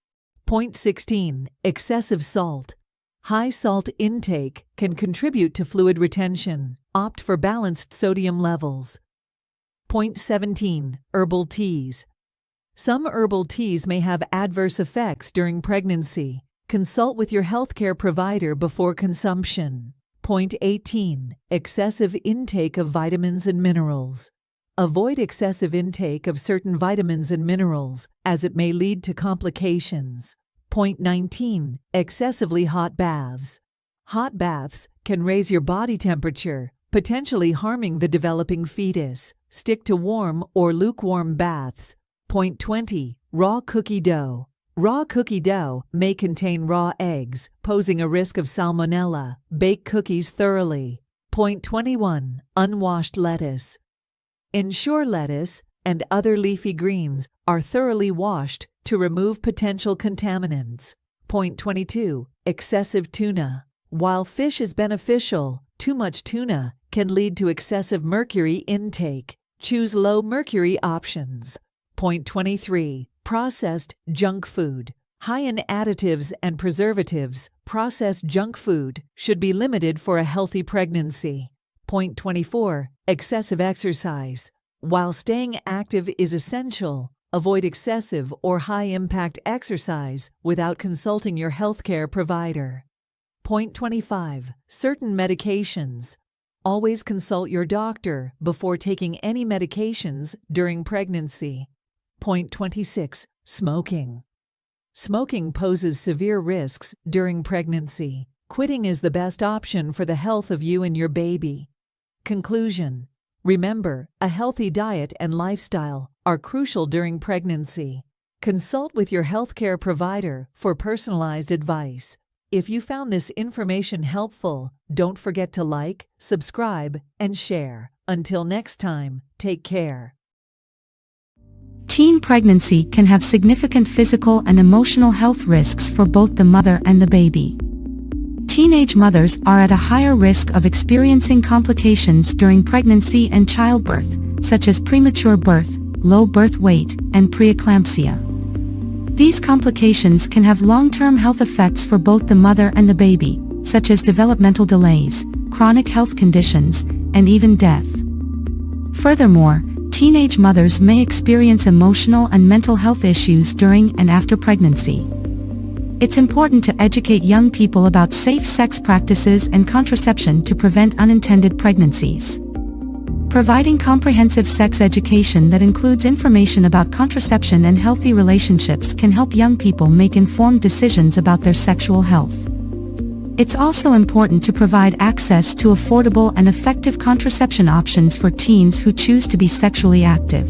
Point 16. Excessive salt. High salt intake can contribute to fluid retention. Opt for balanced sodium levels. Point 17. Herbal teas. Some herbal teas may have adverse effects during pregnancy. Consult with your healthcare provider before consumption. Point 18. Excessive intake of vitamins and minerals. Avoid excessive intake of certain vitamins and minerals, as it may lead to complications. Point 19. Excessively hot baths. Hot baths can raise your body temperature, potentially harming the developing fetus. Stick to warm or lukewarm baths. Point 20. Raw cookie dough. Raw cookie dough may contain raw eggs, posing a risk of salmonella. Bake cookies thoroughly. Point 21. Unwashed lettuce. Ensure lettuce and other leafy greens are thoroughly washed to remove potential contaminants. Point 22. Excessive tuna. While fish is beneficial, too much tuna can lead to excessive mercury intake. Choose low mercury options. Point 23. Processed junk food. High in additives and preservatives, processed junk food should be limited for a healthy pregnancy. Point 24. Excessive exercise. While staying active is essential, avoid excessive or high-impact exercise without consulting your healthcare provider. Point 25. Certain medications. Always consult your doctor before taking any medications during pregnancy. Point 26. Smoking. Smoking poses severe risks during pregnancy. Quitting is the best option for the health of you and your baby. Conclusion. Remember, a healthy diet and lifestyle are crucial during pregnancy. Consult with your healthcare provider for personalized advice. If you found this information helpful, don't forget to like, subscribe, and share. Until next time, take care. Teen pregnancy can have significant physical and emotional health risks for both the mother and the baby. Teenage mothers are at a higher risk of experiencing complications during pregnancy and childbirth, such as premature birth, low birth weight, and preeclampsia. These complications can have long-term health effects for both the mother and the baby, such as developmental delays, chronic health conditions, and even death. Furthermore, teenage mothers may experience emotional and mental health issues during and after pregnancy. It's important to educate young people about safe sex practices and contraception to prevent unintended pregnancies. Providing comprehensive sex education that includes information about contraception and healthy relationships can help young people make informed decisions about their sexual health. It's also important to provide access to affordable and effective contraception options for teens who choose to be sexually active.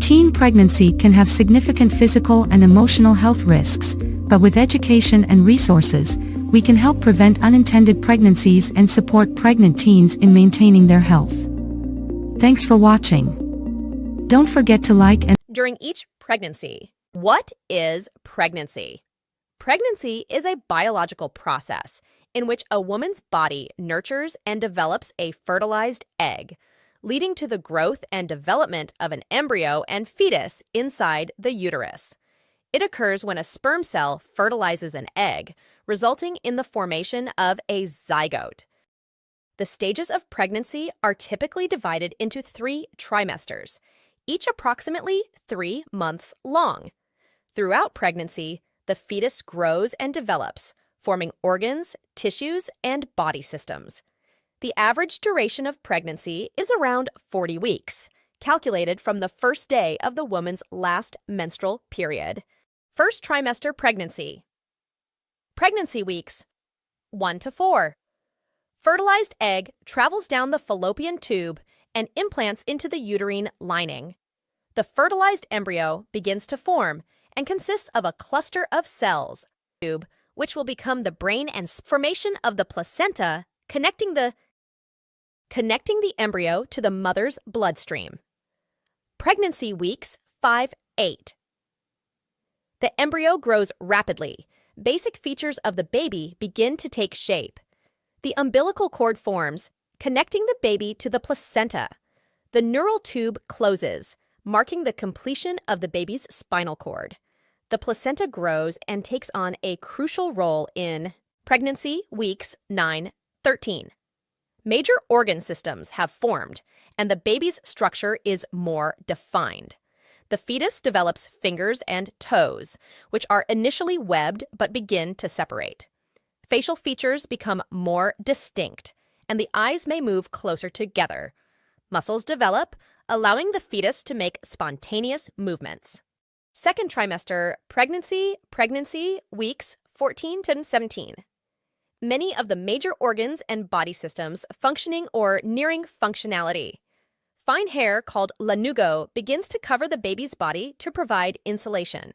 Teen pregnancy can have significant physical and emotional health risks, but with education and resources, we can help prevent unintended pregnancies and support pregnant teens in maintaining their health. Thanks for watching. Don't forget to like and During each pregnancy, what is pregnancy? Pregnancy is a biological process in which a woman's body nurtures and develops a fertilized egg, leading to the growth and development of an embryo and fetus inside the uterus. It occurs when a sperm cell fertilizes an egg, resulting in the formation of a zygote. The stages of pregnancy are typically divided into 3 trimesters, each approximately 3 months long. Throughout pregnancy, the fetus grows and develops, forming organs, tissues, and body systems. The average duration of pregnancy is around 40 weeks, calculated from the first day of the woman's last menstrual period. First trimester pregnancy. Pregnancy weeks 1 to 4. Fertilized egg travels down the fallopian tube and implants into the uterine lining. The fertilized embryo begins to form and consists of a cluster of cells, tube, which will become the brain and formation of the placenta, connecting the embryo to the mother's bloodstream. Pregnancy weeks 5-8. The embryo grows rapidly. Basic features of the baby begin to take shape. The umbilical cord forms, connecting the baby to the placenta. The neural tube closes, marking the completion of the baby's spinal cord. The placenta grows and takes on a crucial role in pregnancy weeks 9-13. Major organ systems have formed, and the baby's structure is more defined. The fetus develops fingers and toes, which are initially webbed but begin to separate. Facial features become more distinct, and the eyes may move closer together. Muscles develop, allowing the fetus to make spontaneous movements. Second trimester pregnancy weeks 14 to 17. Many of the major organs and body systems functioning or nearing functionality. Fine hair called lanugo begins to cover the baby's body to provide insulation.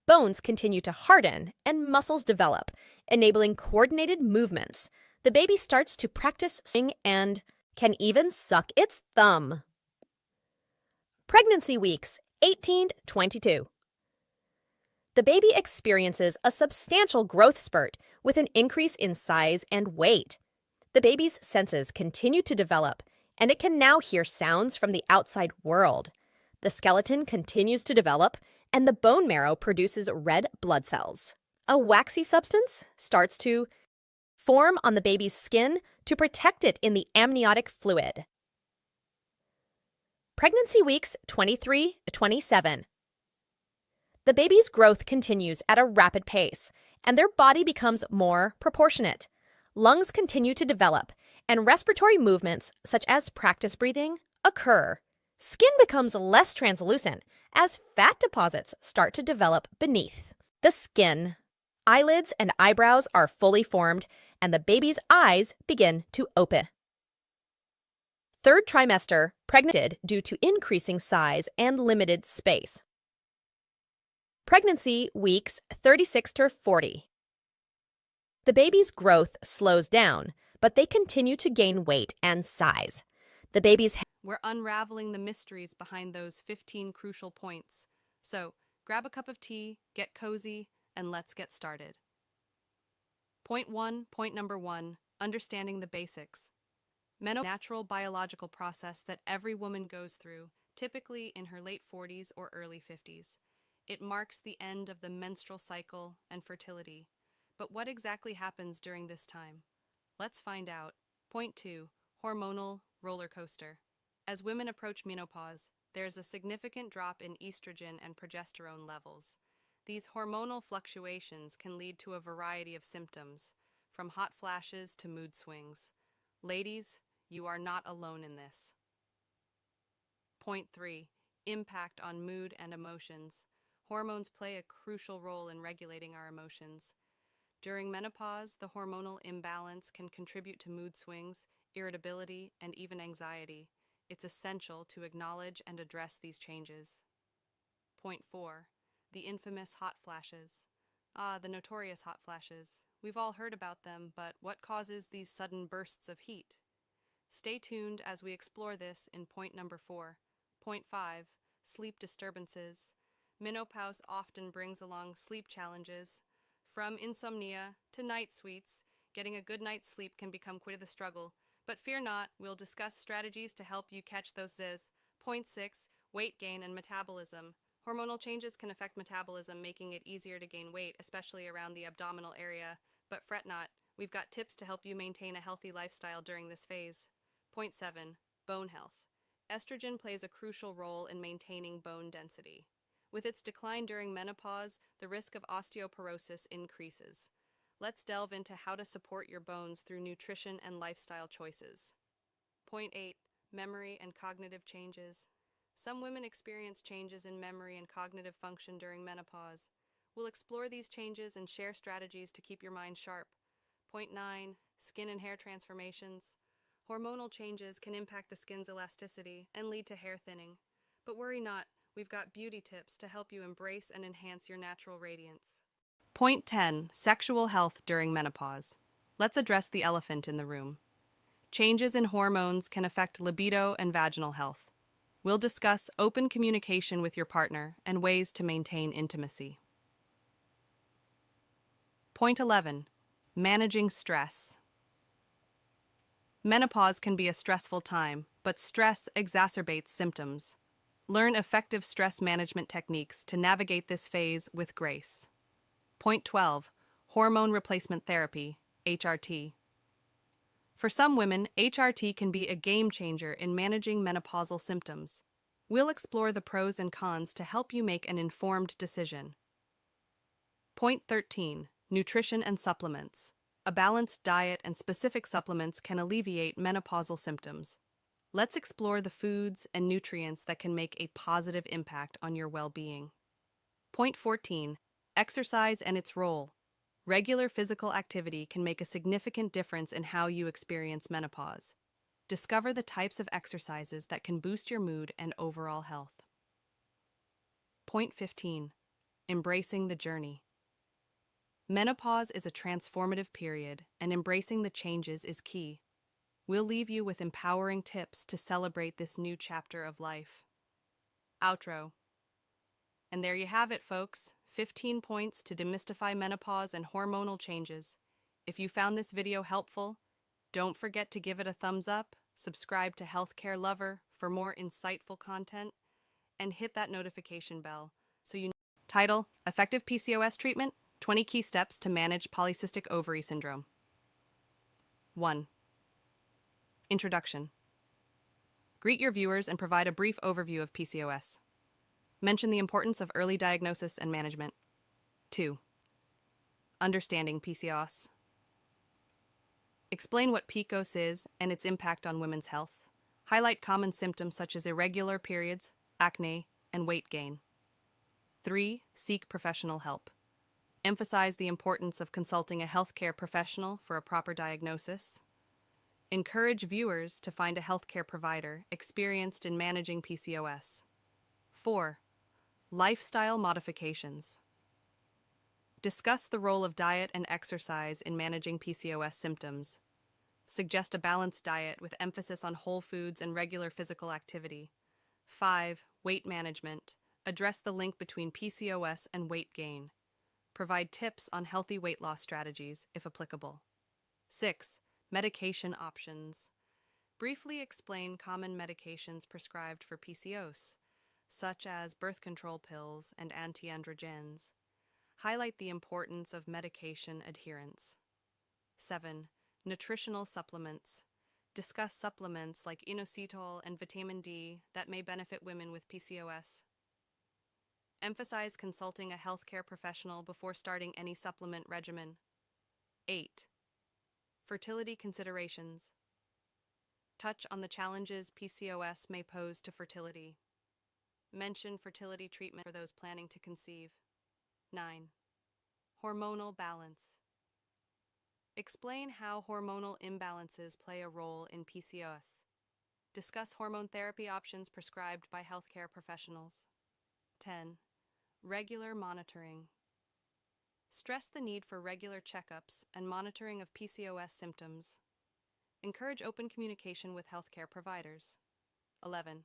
Bones continue to harden and muscles develop, enabling coordinated movements. The baby starts to practice singing and can even suck its thumb. Pregnancy weeks 18-22. The baby experiences a substantial growth spurt with an increase in size and weight. The baby's senses continue to develop, and it can now hear sounds from the outside world. The skeleton continues to develop, and the bone marrow produces red blood cells. A waxy substance starts to form on the baby's skin to protect it in the amniotic fluid. Pregnancy weeks 23-27. The baby's growth continues at a rapid pace, and their body becomes more proportionate. Lungs continue to develop, and respiratory movements, such as practice breathing, occur. Skin becomes less translucent as fat deposits start to develop beneath the skin. Eyelids and eyebrows are fully formed, and the baby's eyes begin to open. Third trimester, pregnant due to increasing size and limited space. Pregnancy weeks 36-40. The baby's growth slows down, but they continue to gain weight and size. The baby's We're unraveling the mysteries behind those 15 crucial points. So, grab a cup of tea, get cozy, and let's get started. Point number one, understanding the basics. Menopause is a natural biological process that every woman goes through, typically in her late 40s or early 50s. It marks the end of the menstrual cycle and fertility. But what exactly happens during this time? Let's find out. Point 2. Hormonal roller coaster. As women approach menopause, there is a significant drop in estrogen and progesterone levels. These hormonal fluctuations can lead to a variety of symptoms, from hot flashes to mood swings. Ladies, you are not alone in this. Point 3. Impact on mood and emotions. Hormones play a crucial role in regulating our emotions. During menopause, the hormonal imbalance can contribute to mood swings, irritability, and even anxiety. It's essential to acknowledge and address these changes. Point 4. The infamous hot flashes. The notorious hot flashes. We've all heard about them, but what causes these sudden bursts of heat? Stay tuned as we explore this in point number 4. Point 5. Sleep disturbances. Menopause often brings along sleep challenges. From insomnia to night sweats, getting a good night's sleep can become quite the struggle. But fear not, we'll discuss strategies to help you catch those Z's. Point 6. Weight gain and metabolism. Hormonal changes can affect metabolism, making it easier to gain weight, especially around the abdominal area. But fret not, we've got tips to help you maintain a healthy lifestyle during this phase. Point 7. Bone health. Estrogen plays a crucial role in maintaining bone density. With its decline during menopause, the risk of osteoporosis increases. Let's delve into how to support your bones through nutrition and lifestyle choices. Point 8. Memory and cognitive changes. Some women experience changes in memory and cognitive function during menopause. We'll explore these changes and share strategies to keep your mind sharp. Point 9. Skin and hair transformations. Hormonal changes can impact the skin's elasticity and lead to hair thinning. But worry not, we've got beauty tips to help you embrace and enhance your natural radiance. Point 10. Sexual health during menopause. Let's address the elephant in the room. Changes in hormones can affect libido and vaginal health. We'll discuss open communication with your partner and ways to maintain intimacy. Point 11. Managing stress. Menopause can be a stressful time, but stress exacerbates symptoms. Learn effective stress management techniques to navigate this phase with grace. Point 12. Hormone replacement therapy, HRT. For some women, HRT can be a game changer in managing menopausal symptoms. We'll explore the pros and cons to help you make an informed decision. Point 13. Nutrition and supplements. A balanced diet and specific supplements can alleviate menopausal symptoms. Let's explore the foods and nutrients that can make a positive impact on your well-being. Point 14. Exercise and its role. Regular physical activity can make a significant difference in how you experience menopause. Discover the types of exercises that can boost your mood and overall health. Point 15. Embracing the journey. Menopause is a transformative period, and embracing the changes is key. We'll leave you with empowering tips to celebrate this new chapter of life. Outro. And there you have it, folks. 15 points to demystify menopause and hormonal changes. If you found this video helpful, don't forget to give it a thumbs up, subscribe to Healthcare Lover for more insightful content, and hit that notification bell so you know. Title: Effective PCOS Treatment, 20 Key Steps to Manage Polycystic Ovary Syndrome. 1. Introduction. Greet your viewers and provide a brief overview of PCOS. Mention the importance of early diagnosis and management. 2. Understanding PCOS. Explain what PCOS is and its impact on women's health. Highlight common symptoms such as irregular periods, acne, and weight gain. 3. Seek professional help. Emphasize the importance of consulting a healthcare professional for a proper diagnosis. Encourage viewers to find a healthcare provider experienced in managing PCOS. 4. Lifestyle modifications. Discuss the role of diet and exercise in managing PCOS symptoms. Suggest a balanced diet with emphasis on whole foods and regular physical activity. 5. Weight management. Address the link between PCOS and weight gain. Provide tips on healthy weight loss strategies, if applicable. 6. Medication options. Briefly explain common medications prescribed for PCOS, such as birth control pills and anti-androgens. Highlight the importance of medication adherence. 7. Nutritional supplements. Discuss supplements like inositol and vitamin D that may benefit women with PCOS. Emphasize consulting a healthcare professional before starting any supplement regimen. 8. Fertility considerations. Touch on the challenges PCOS may pose to fertility. Mention fertility treatment for those planning to conceive. 9. Hormonal balance. Explain how hormonal imbalances play a role in PCOS. Discuss hormone therapy options prescribed by healthcare professionals. 10. Regular monitoring. Stress the need for regular checkups and monitoring of PCOS symptoms. Encourage open communication with healthcare providers. 11.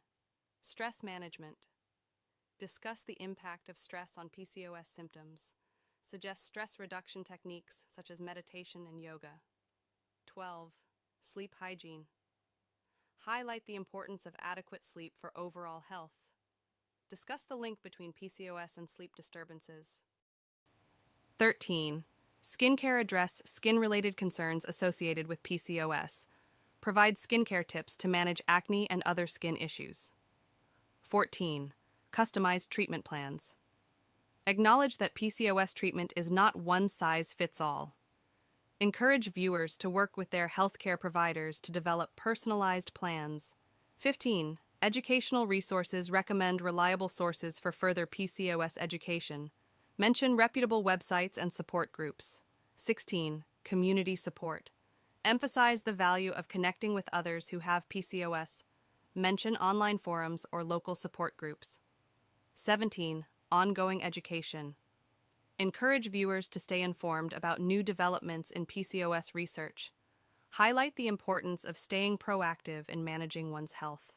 Stress management. Discuss the impact of stress on PCOS symptoms. Suggest stress reduction techniques such as meditation and yoga. 12. Sleep hygiene. Highlight the importance of adequate sleep for overall health. Discuss the link between PCOS and sleep disturbances. 13. Skincare. Address skin-related concerns associated with PCOS. Provide skincare tips to manage acne and other skin issues. 14. Customized treatment plans. Acknowledge that PCOS treatment is not one size fits all. Encourage viewers to work with their healthcare providers to develop personalized plans. 15. Educational resources. Recommend reliable sources for further PCOS education. Mention reputable websites and support groups. 16. Community support. Emphasize the value of connecting with others who have PCOS. Mention online forums or local support groups. 17. Ongoing education. Encourage viewers to stay informed about new developments in PCOS research. Highlight the importance of staying proactive in managing one's health.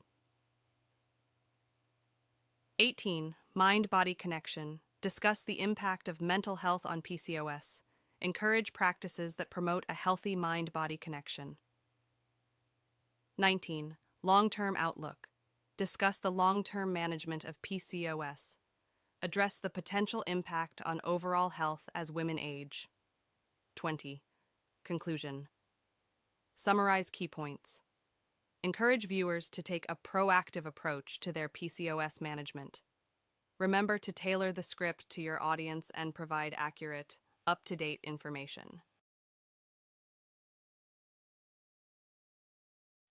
18. Mind-body connection. Discuss the impact of mental health on PCOS. Encourage practices that promote a healthy mind-body connection. 19. Long-term outlook. Discuss the long-term management of PCOS. Address the potential impact on overall health as women age. 20. Conclusion. Summarize key points. Encourage viewers to take a proactive approach to their PCOS management. Remember to tailor the script to your audience and provide accurate, up-to-date information.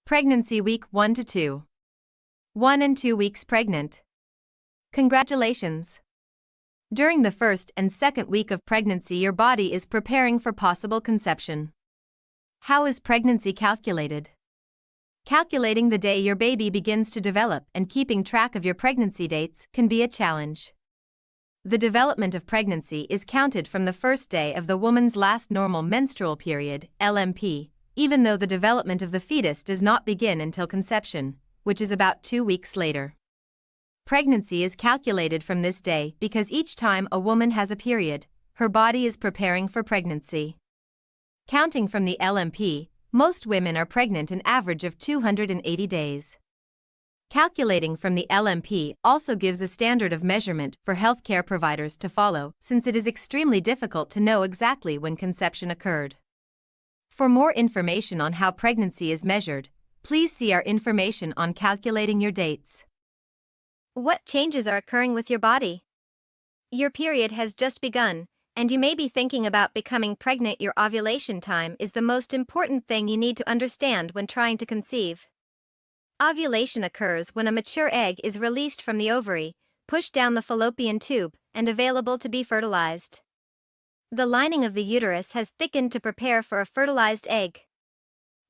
Pregnancy week 1 to 2. 1 and 2 weeks pregnant. Congratulations! During the first and second week of pregnancy, your body is preparing for possible conception. How is pregnancy calculated? Calculating the day your baby begins to develop and keeping track of your pregnancy dates can be a challenge. The development of pregnancy is counted from the first day of the woman's last normal menstrual period, LMP, even though the development of the fetus does not begin until conception, which is about 2 weeks later. Pregnancy is calculated from this day because each time a woman has a period, her body is preparing for pregnancy. Counting from the LMP, most women are pregnant an average of 280 days. Calculating from the LMP also gives a standard of measurement for healthcare providers to follow, since it is extremely difficult to know exactly when conception occurred. For more information on how pregnancy is measured, please see our information on calculating your dates. What changes are occurring with your body? Your period has just begun, and you may be thinking about becoming pregnant. Your ovulation time is the most important thing you need to understand when trying to conceive. Ovulation occurs when a mature egg is released from the ovary, pushed down the fallopian tube, and available to be fertilized. The lining of the uterus has thickened to prepare for a fertilized egg.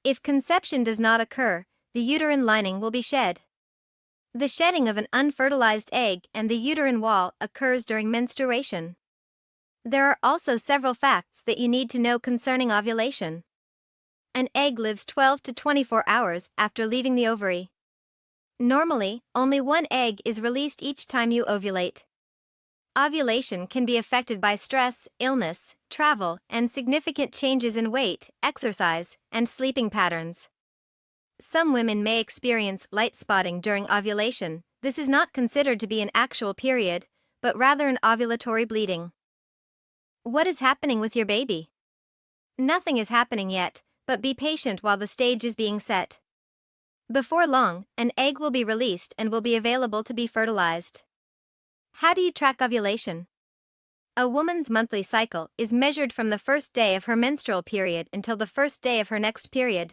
If conception does not occur, the uterine lining will be shed. The shedding of an unfertilized egg and the uterine wall occurs during menstruation. There are also several facts that you need to know concerning ovulation. An egg lives 12 to 24 hours after leaving the ovary. Normally, only one egg is released each time you ovulate. Ovulation can be affected by stress, illness, travel, and significant changes in weight, exercise, and sleeping patterns. Some women may experience light spotting during ovulation. This is not considered to be an actual period, but rather an ovulatory bleeding. What is happening with your baby? Nothing is happening yet, but be patient while the stage is being set. Before long, an egg will be released and will be available to be fertilized. How do you track ovulation? A woman's monthly cycle is measured from the first day of her menstrual period until the first day of her next period.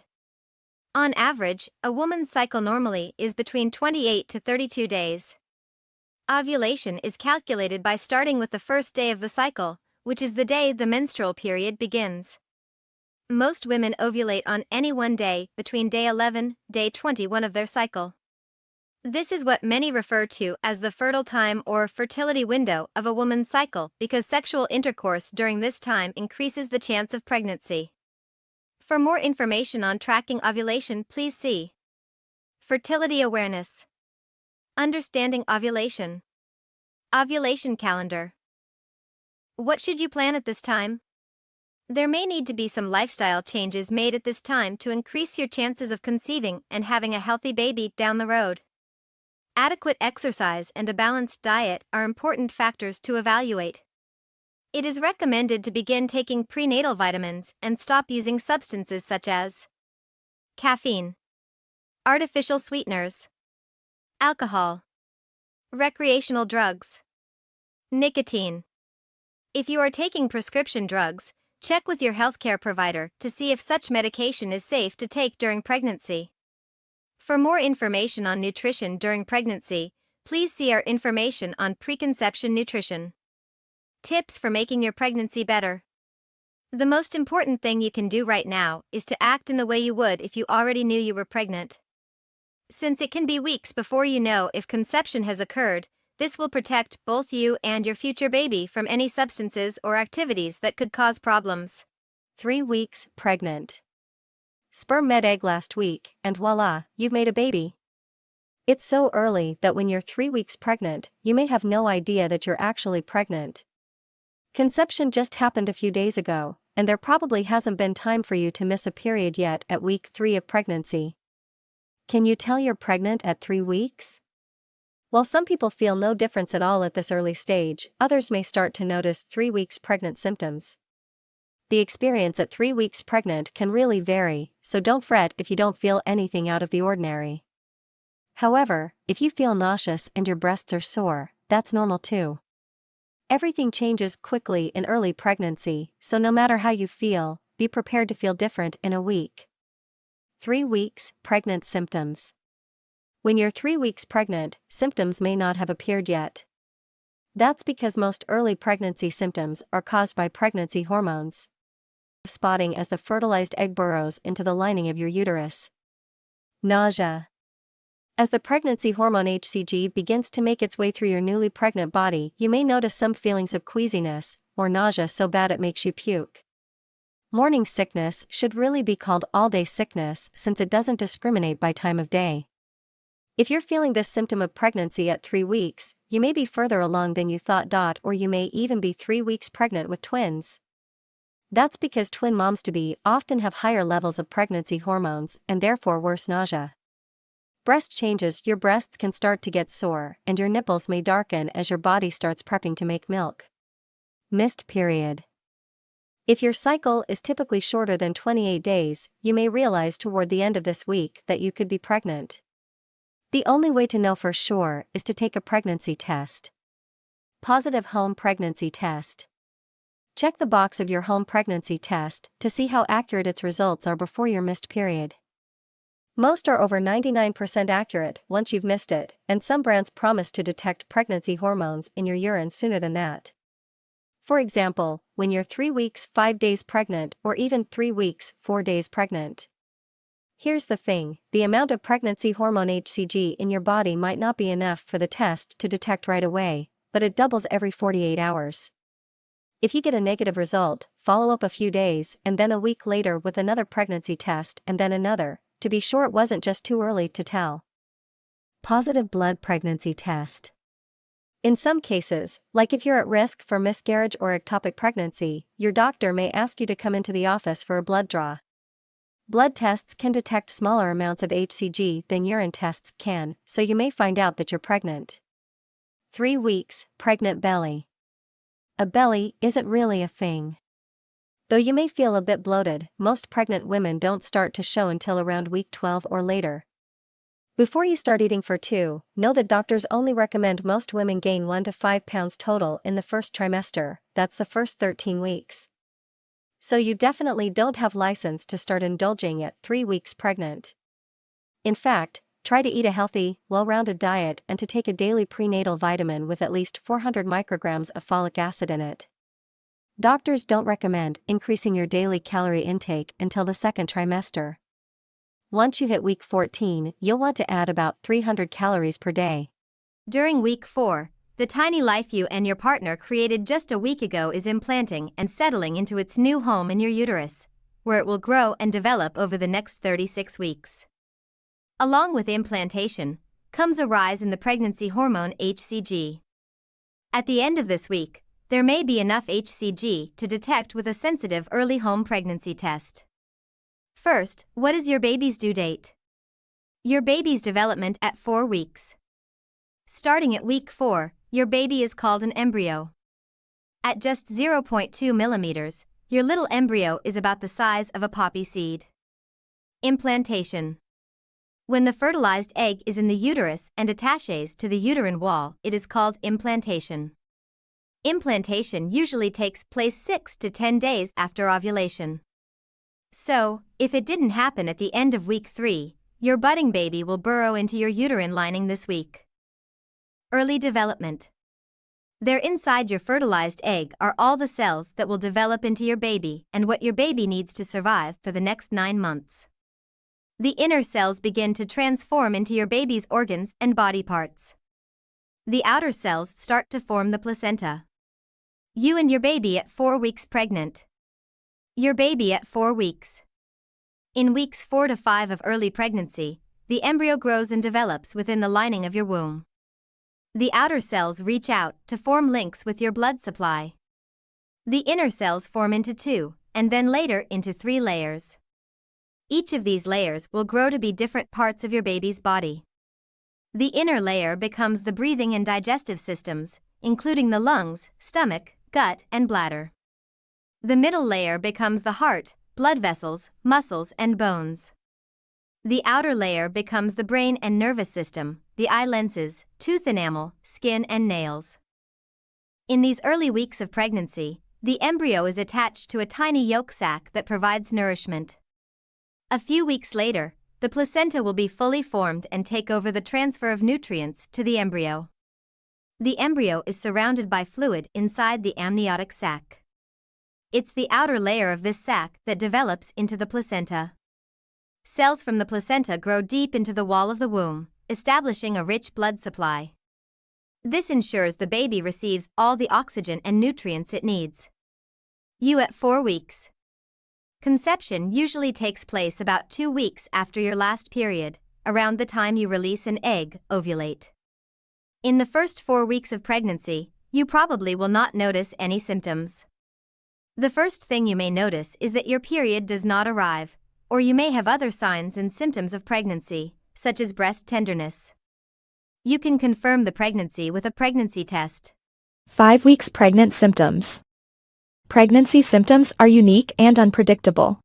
On average, a woman's cycle normally is between 28 to 32 days. Ovulation is calculated by starting with the first day of the cycle, which is the day the menstrual period begins. Most women ovulate on any one day between day 11, day 21 of their cycle. This is what many refer to as the fertile time or fertility window of a woman's cycle because sexual intercourse during this time increases the chance of pregnancy. For more information on tracking ovulation, please see Fertility Awareness, Understanding Ovulation, Ovulation Calendar. What should you plan at this time? There may need to be some lifestyle changes made at this time to increase your chances of conceiving and having a healthy baby down the road. Adequate exercise and a balanced diet are important factors to evaluate. It is recommended to begin taking prenatal vitamins and stop using substances such as caffeine, artificial sweeteners, alcohol, recreational drugs, nicotine. If you are taking prescription drugs, check with your healthcare provider to see if such medication is safe to take during pregnancy. For more information on nutrition during pregnancy, please see our information on preconception nutrition. Tips for making your pregnancy better. The most important thing you can do right now is to act in the way you would if you already knew you were pregnant. Since it can be weeks before you know if conception has occurred, this will protect both you and your future baby from any substances or activities that could cause problems. 3 weeks pregnant. Sperm met egg last week, and voila, you've made a baby. It's so early that when you're 3 weeks pregnant, you may have no idea that you're actually pregnant. Conception just happened a few days ago, and there probably hasn't been time for you to miss a period yet at week 3 of pregnancy. Can you tell you're pregnant at 3 weeks? While some people feel no difference at all at this early stage, others may start to notice 3 weeks pregnant symptoms. The experience at 3 weeks pregnant can really vary, so don't fret if you don't feel anything out of the ordinary. However, if you feel nauseous and your breasts are sore, that's normal too. Everything changes quickly in early pregnancy, so no matter how you feel, be prepared to feel different in a week. 3 weeks pregnant symptoms. When you're 3 weeks pregnant, symptoms may not have appeared yet. That's because most early pregnancy symptoms are caused by pregnancy hormones. Spotting as the fertilized egg burrows into the lining of your uterus. Nausea. As the pregnancy hormone HCG begins to make its way through your newly pregnant body, you may notice some feelings of queasiness, or nausea so bad it makes you puke. Morning sickness should really be called all-day sickness since it doesn't discriminate by time of day. If you're feeling this symptom of pregnancy at 3 weeks, you may be further along than you thought, or you may even be 3 weeks pregnant with twins. That's because twin moms-to-be often have higher levels of pregnancy hormones and therefore worse nausea. Breast changes. Your breasts can start to get sore, and your nipples may darken as your body starts prepping to make milk. Missed period. If your cycle is typically shorter than 28 days, you may realize toward the end of this week that you could be pregnant. The only way to know for sure is to take a pregnancy test. Positive home pregnancy test. Check the box of your home pregnancy test to see how accurate its results are before your missed period. Most are over 99% accurate once you've missed it, and some brands promise to detect pregnancy hormones in your urine sooner than that. For example, when you're 3 weeks 5 days pregnant or even 3 weeks 4 days pregnant. Here's the thing, the amount of pregnancy hormone HCG in your body might not be enough for the test to detect right away, but it doubles every 48 hours. If you get a negative result, follow up a few days and then a week later with another pregnancy test and then another, to be sure it wasn't just too early to tell. Positive blood pregnancy test. In some cases, like if you're at risk for miscarriage or ectopic pregnancy, your doctor may ask you to come into the office for a blood draw. Blood tests can detect smaller amounts of HCG than urine tests can, so you may find out that you're pregnant. 3 weeks pregnant belly. a belly isn't really a thing. Though you may feel a bit bloated, most pregnant women don't start to show until around week 12 or later. Before you start eating for two, know that doctors only recommend most women gain 1 to 5 pounds total in the first trimester, that's the first 13 weeks. So you definitely don't have license to start indulging at 3 weeks pregnant. In fact, try to eat a healthy, well-rounded diet and to take a daily prenatal vitamin with at least 400 micrograms of folic acid in it. Doctors don't recommend increasing your daily calorie intake until the second trimester. Once you hit week 14, you'll want to add about 300 calories per day. During week 4, the tiny life you and your partner created just a week ago is implanting and settling into its new home in your uterus, where it will grow and develop over the next 36 weeks. Along with implantation, comes a rise in the pregnancy hormone HCG. At the end of this week, there may be enough HCG to detect with a sensitive early home pregnancy test. First, what is your baby's due date? Your baby's development at 4 weeks. Starting at week 4, your baby is called an embryo. At just 0.2 millimeters, your little embryo is about the size of a poppy seed. Implantation. When the fertilized egg is in the uterus and attaches to the uterine wall, it is called implantation. Implantation usually takes place 6 to 10 days after ovulation. So, if it didn't happen at the end of week 3, your budding baby will burrow into your uterine lining this week. Early development. There inside your fertilized egg are all the cells that will develop into your baby and what your baby needs to survive for the next 9 months. The inner cells begin to transform into your baby's organs and body parts. The outer cells start to form the placenta. You and your baby at 4 weeks pregnant. Your baby at 4 weeks. In weeks 4 to 5 of early pregnancy, the embryo grows and develops within the lining of your womb. The outer cells reach out to form links with your blood supply. The inner cells form into 2, and then later into 3 layers. Each of these layers will grow to be different parts of your baby's body. The inner layer becomes the breathing and digestive systems, including the lungs, stomach, gut, and bladder. The middle layer becomes the heart, blood vessels, muscles, and bones. The outer layer becomes the brain and nervous system, the eye lenses, tooth enamel, skin, and nails. In these early weeks of pregnancy, the embryo is attached to a tiny yolk sac that provides nourishment. A few weeks later, the placenta will be fully formed and take over the transfer of nutrients to the embryo. The embryo is surrounded by fluid inside the amniotic sac. It's the outer layer of this sac that develops into the placenta. Cells from the placenta grow deep into the wall of the womb, establishing a rich blood supply. This ensures the baby receives all the oxygen and nutrients it needs. You at 4 weeks. Conception usually takes place about 2 weeks after your last period, around the time you release an egg, ovulate. In the first 4 weeks of pregnancy, you probably will not notice any symptoms. The first thing you may notice is that your period does not arrive, or you may have other signs and symptoms of pregnancy, such as breast tenderness. You can confirm the pregnancy with a pregnancy test. 5 weeks pregnant symptoms. Pregnancy symptoms are unique and unpredictable.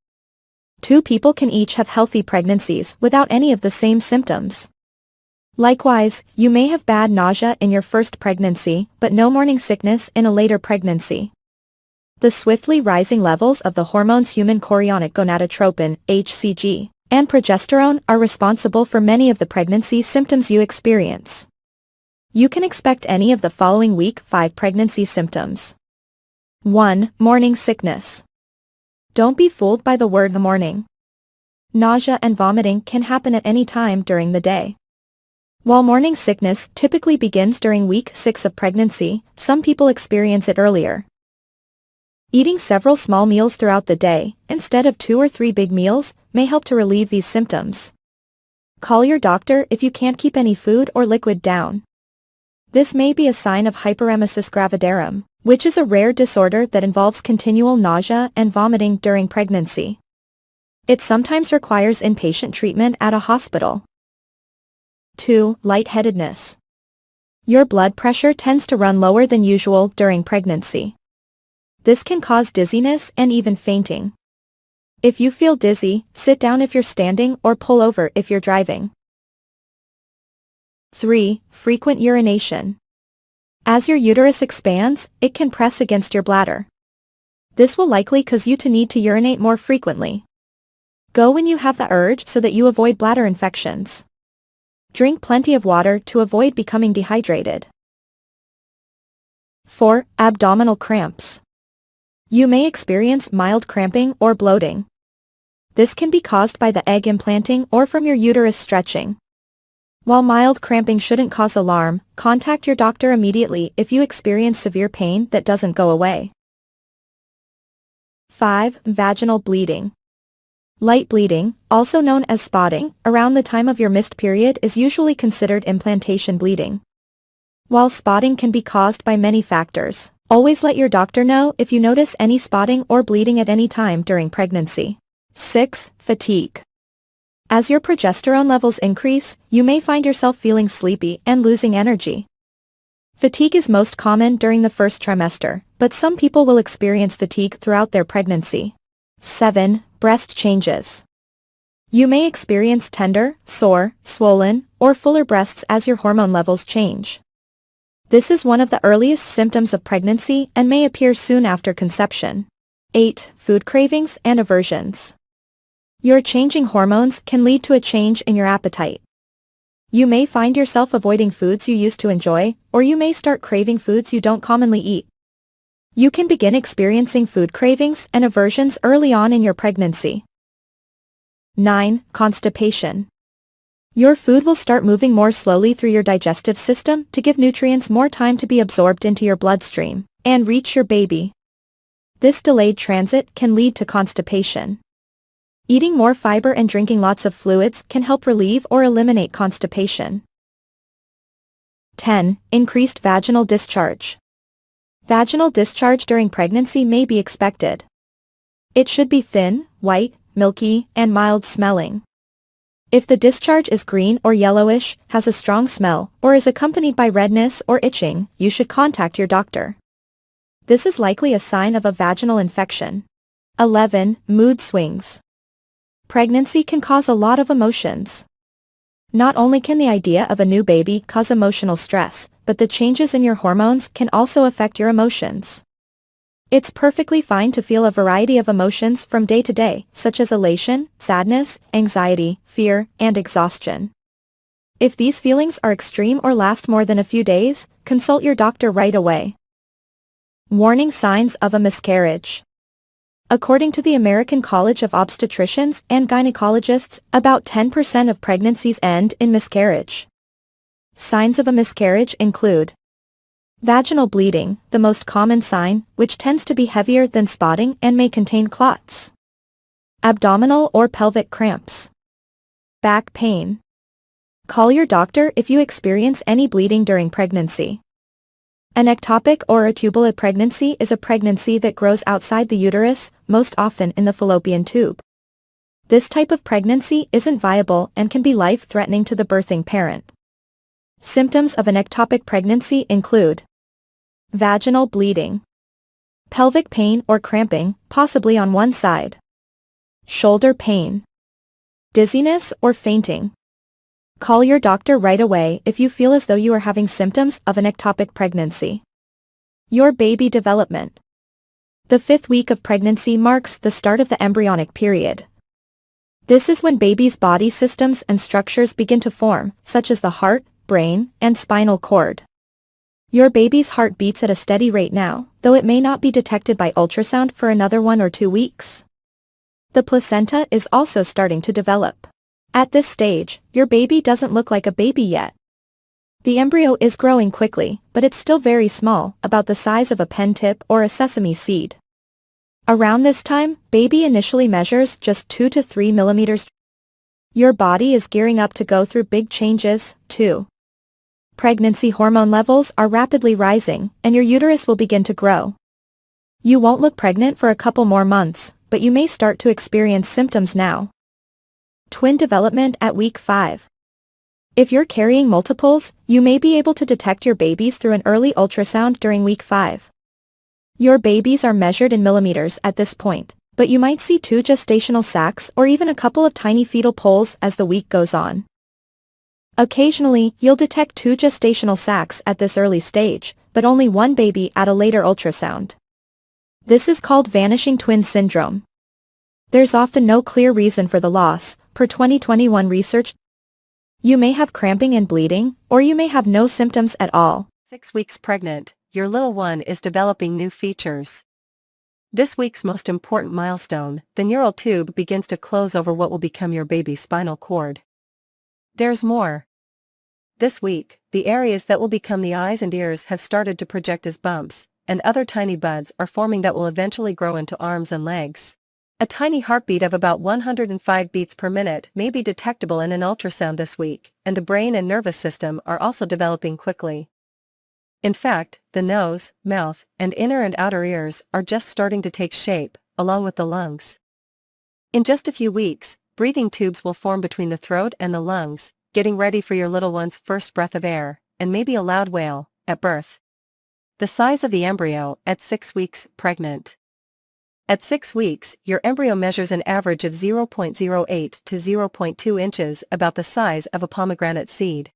2 people can each have healthy pregnancies without any of the same symptoms. Likewise, you may have bad nausea in your first pregnancy, but no morning sickness in a later pregnancy. The swiftly rising levels of the hormones human chorionic gonadotropin, HCG, and progesterone are responsible for many of the pregnancy symptoms you experience. You can expect any of the following week 5 pregnancy symptoms. 1. Morning sickness. Don't be fooled by the word morning. Nausea and vomiting can happen at any time during the day. While morning sickness typically begins during week 6 of pregnancy, some people experience it earlier. Eating several small meals throughout the day, instead of 2 or 3 big meals, may help to relieve these symptoms. Call your doctor if you can't keep any food or liquid down. This may be a sign of hyperemesis gravidarum, which is a rare disorder that involves continual nausea and vomiting during pregnancy. It sometimes requires inpatient treatment at a hospital. 2. Lightheadedness. Your blood pressure tends to run lower than usual during pregnancy. This can cause dizziness and even fainting. If you feel dizzy, sit down if you're standing or pull over if you're driving. 3. Frequent urination. As your uterus expands, it can press against your bladder. This will likely cause you to need to urinate more frequently. Go when you have the urge so that you avoid bladder infections. Drink plenty of water to avoid becoming dehydrated. 4. Abdominal cramps. You may experience mild cramping or bloating. This can be caused by the egg implanting or from your uterus stretching. While mild cramping shouldn't cause alarm, contact your doctor immediately if you experience severe pain that doesn't go away. 5. Vaginal bleeding. Light bleeding, also known as spotting, around the time of your missed period is usually considered implantation bleeding. While spotting can be caused by many factors, always let your doctor know if you notice any spotting or bleeding at any time during pregnancy. 6. Fatigue. As your progesterone levels increase, you may find yourself feeling sleepy and losing energy. Fatigue is most common during the first trimester, but some people will experience fatigue throughout their pregnancy. 7. Breast changes. You may experience tender, sore, swollen, or fuller breasts as your hormone levels change. This is one of the earliest symptoms of pregnancy and may appear soon after conception. 8. Food cravings and aversions. Your changing hormones can lead to a change in your appetite. You may find yourself avoiding foods you used to enjoy, or you may start craving foods you don't commonly eat. You can begin experiencing food cravings and aversions early on in your pregnancy. 9. Constipation. Your food will start moving more slowly through your digestive system to give nutrients more time to be absorbed into your bloodstream and reach your baby. This delayed transit can lead to constipation. Eating more fiber and drinking lots of fluids can help relieve or eliminate constipation. 10. Increased vaginal discharge. Vaginal discharge during pregnancy may be expected. It should be thin, white, milky, and mild smelling. If the discharge is green or yellowish, has a strong smell, or is accompanied by redness or itching, you should contact your doctor. This is likely a sign of a vaginal infection. 11. Mood swings. Pregnancy can cause a lot of emotions. Not only can the idea of a new baby cause emotional stress, but the changes in your hormones can also affect your emotions. It's perfectly fine to feel a variety of emotions from day to day, such as elation, sadness, anxiety, fear, and exhaustion. If these feelings are extreme or last more than a few days, consult your doctor right away. Warning signs of a miscarriage. According to the American College of Obstetricians and Gynecologists, about 10% of pregnancies end in miscarriage. Signs of a miscarriage include vaginal bleeding, the most common sign, which tends to be heavier than spotting and may contain clots. Abdominal or pelvic cramps. Back pain. Call your doctor if you experience any bleeding during pregnancy. An ectopic or a tubulate pregnancy is a pregnancy that grows outside the uterus, most often in the fallopian tube. This type of pregnancy isn't viable and can be life-threatening to the birthing parent. Symptoms of an ectopic pregnancy include vaginal bleeding, pelvic pain or cramping, possibly on one side, shoulder pain, dizziness or fainting. Call your doctor right away if you feel as though you are having symptoms of an ectopic pregnancy. Your baby development. The 5th week of pregnancy marks the start of the embryonic period. This is when baby's body systems and structures begin to form, such as the heart, brain, and spinal cord. Your baby's heart beats at a steady rate now, though it may not be detected by ultrasound for another 1 or 2 weeks. The placenta is also starting to develop. At this stage, your baby doesn't look like a baby yet. The embryo is growing quickly, but it's still very small, about the size of a pen tip or a sesame seed. Around this time, baby initially measures just 2 to 3 millimeters. Your body is gearing up to go through big changes, too. Pregnancy hormone levels are rapidly rising, and your uterus will begin to grow. You won't look pregnant for a couple more months, but you may start to experience symptoms now. Twin development at week 5. If you're carrying multiples, you may be able to detect your babies through an early ultrasound during week 5. Your babies are measured in millimeters at this point, but you might see 2 gestational sacs or even a couple of tiny fetal poles as the week goes on. Occasionally, you'll detect 2 gestational sacs at this early stage, but only 1 baby at a later ultrasound. This is called vanishing twin syndrome. There's often no clear reason for the loss, per 2021 research. You may have cramping and bleeding, or you may have no symptoms at all. 6 weeks pregnant, your little one is developing new features. This week's most important milestone, the neural tube begins to close over what will become your baby's spinal cord. There's more. This week, the areas that will become the eyes and ears have started to project as bumps, and other tiny buds are forming that will eventually grow into arms and legs. A tiny heartbeat of about 105 beats per minute may be detectable in an ultrasound this week, and the brain and nervous system are also developing quickly. In fact, the nose, mouth, and inner and outer ears are just starting to take shape, along with the lungs. In just a few weeks, breathing tubes will form between the throat and the lungs, getting ready for your little one's first breath of air, and maybe a loud wail, at birth. The size of the embryo at 6 weeks pregnant. At 6 weeks, your embryo measures an average of 0.08 to 0.2 inches, about the size of a pomegranate seed.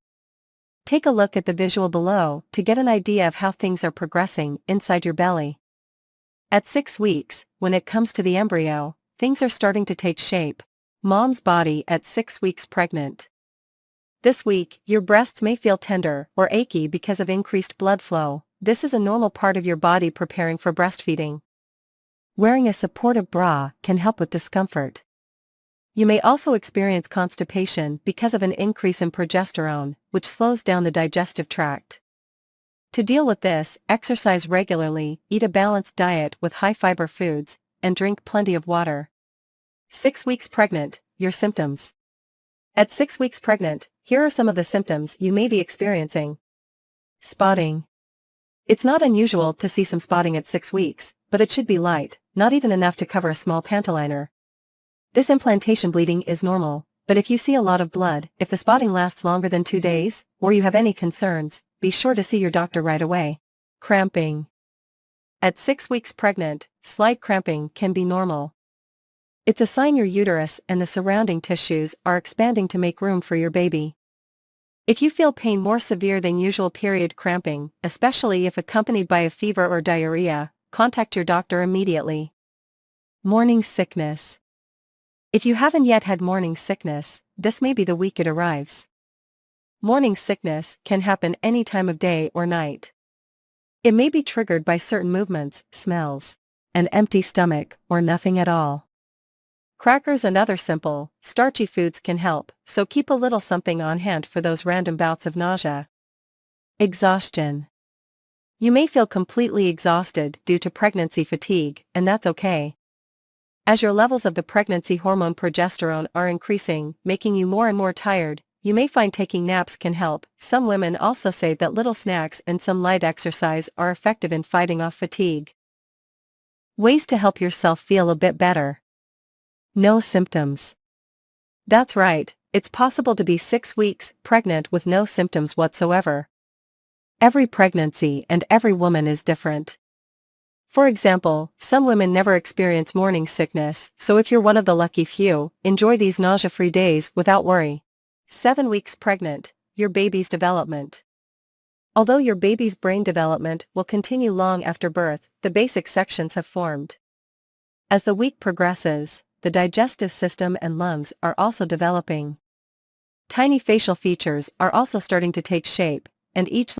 Take a look at the visual below to get an idea of how things are progressing inside your belly. At 6 weeks, when it comes to the embryo, things are starting to take shape. Mom's body at 6 weeks pregnant. This week, your breasts may feel tender or achy because of increased blood flow. This is a normal part of your body preparing for breastfeeding. Wearing a supportive bra can help with discomfort. You may also experience constipation because of an increase in progesterone, which slows down the digestive tract. To deal with this, exercise regularly, eat a balanced diet with high-fiber foods, and drink plenty of water. 6 weeks pregnant, your symptoms. At 6 weeks pregnant, here are some of the symptoms you may be experiencing. Spotting. It's not unusual to see some spotting at 6 weeks, but it should be light, not even enough to cover a small pantyliner. This implantation bleeding is normal, but if you see a lot of blood, if the spotting lasts longer than 2 days, or you have any concerns, be sure to see your doctor right away. Cramping. At 6 weeks pregnant, slight cramping can be normal. It's a sign your uterus and the surrounding tissues are expanding to make room for your baby. If you feel pain more severe than usual period cramping, especially if accompanied by a fever or diarrhea, contact your doctor immediately. Morning sickness. If you haven't yet had morning sickness, this may be the week it arrives. Morning sickness can happen any time of day or night. It may be triggered by certain movements, smells, an empty stomach, or nothing at all. Crackers and other simple, starchy foods can help, so keep a little something on hand for those random bouts of nausea. Exhaustion. You may feel completely exhausted due to pregnancy fatigue, and that's okay. As your levels of the pregnancy hormone progesterone are increasing, making you more and more tired, you may find taking naps can help. Some women also say that little snacks and some light exercise are effective in fighting off fatigue. Ways to help yourself feel a bit better. No symptoms. That's right, it's possible to be 6 weeks pregnant with no symptoms whatsoever. Every pregnancy and every woman is different. For example, some women never experience morning sickness, so if you're one of the lucky few, enjoy these nausea-free days without worry. 7 weeks pregnant, your baby's development. Although your baby's brain development will continue long after birth, the basic sections have formed. As the week progresses, the digestive system and lungs are also developing. Tiny facial features are also starting to take shape, and each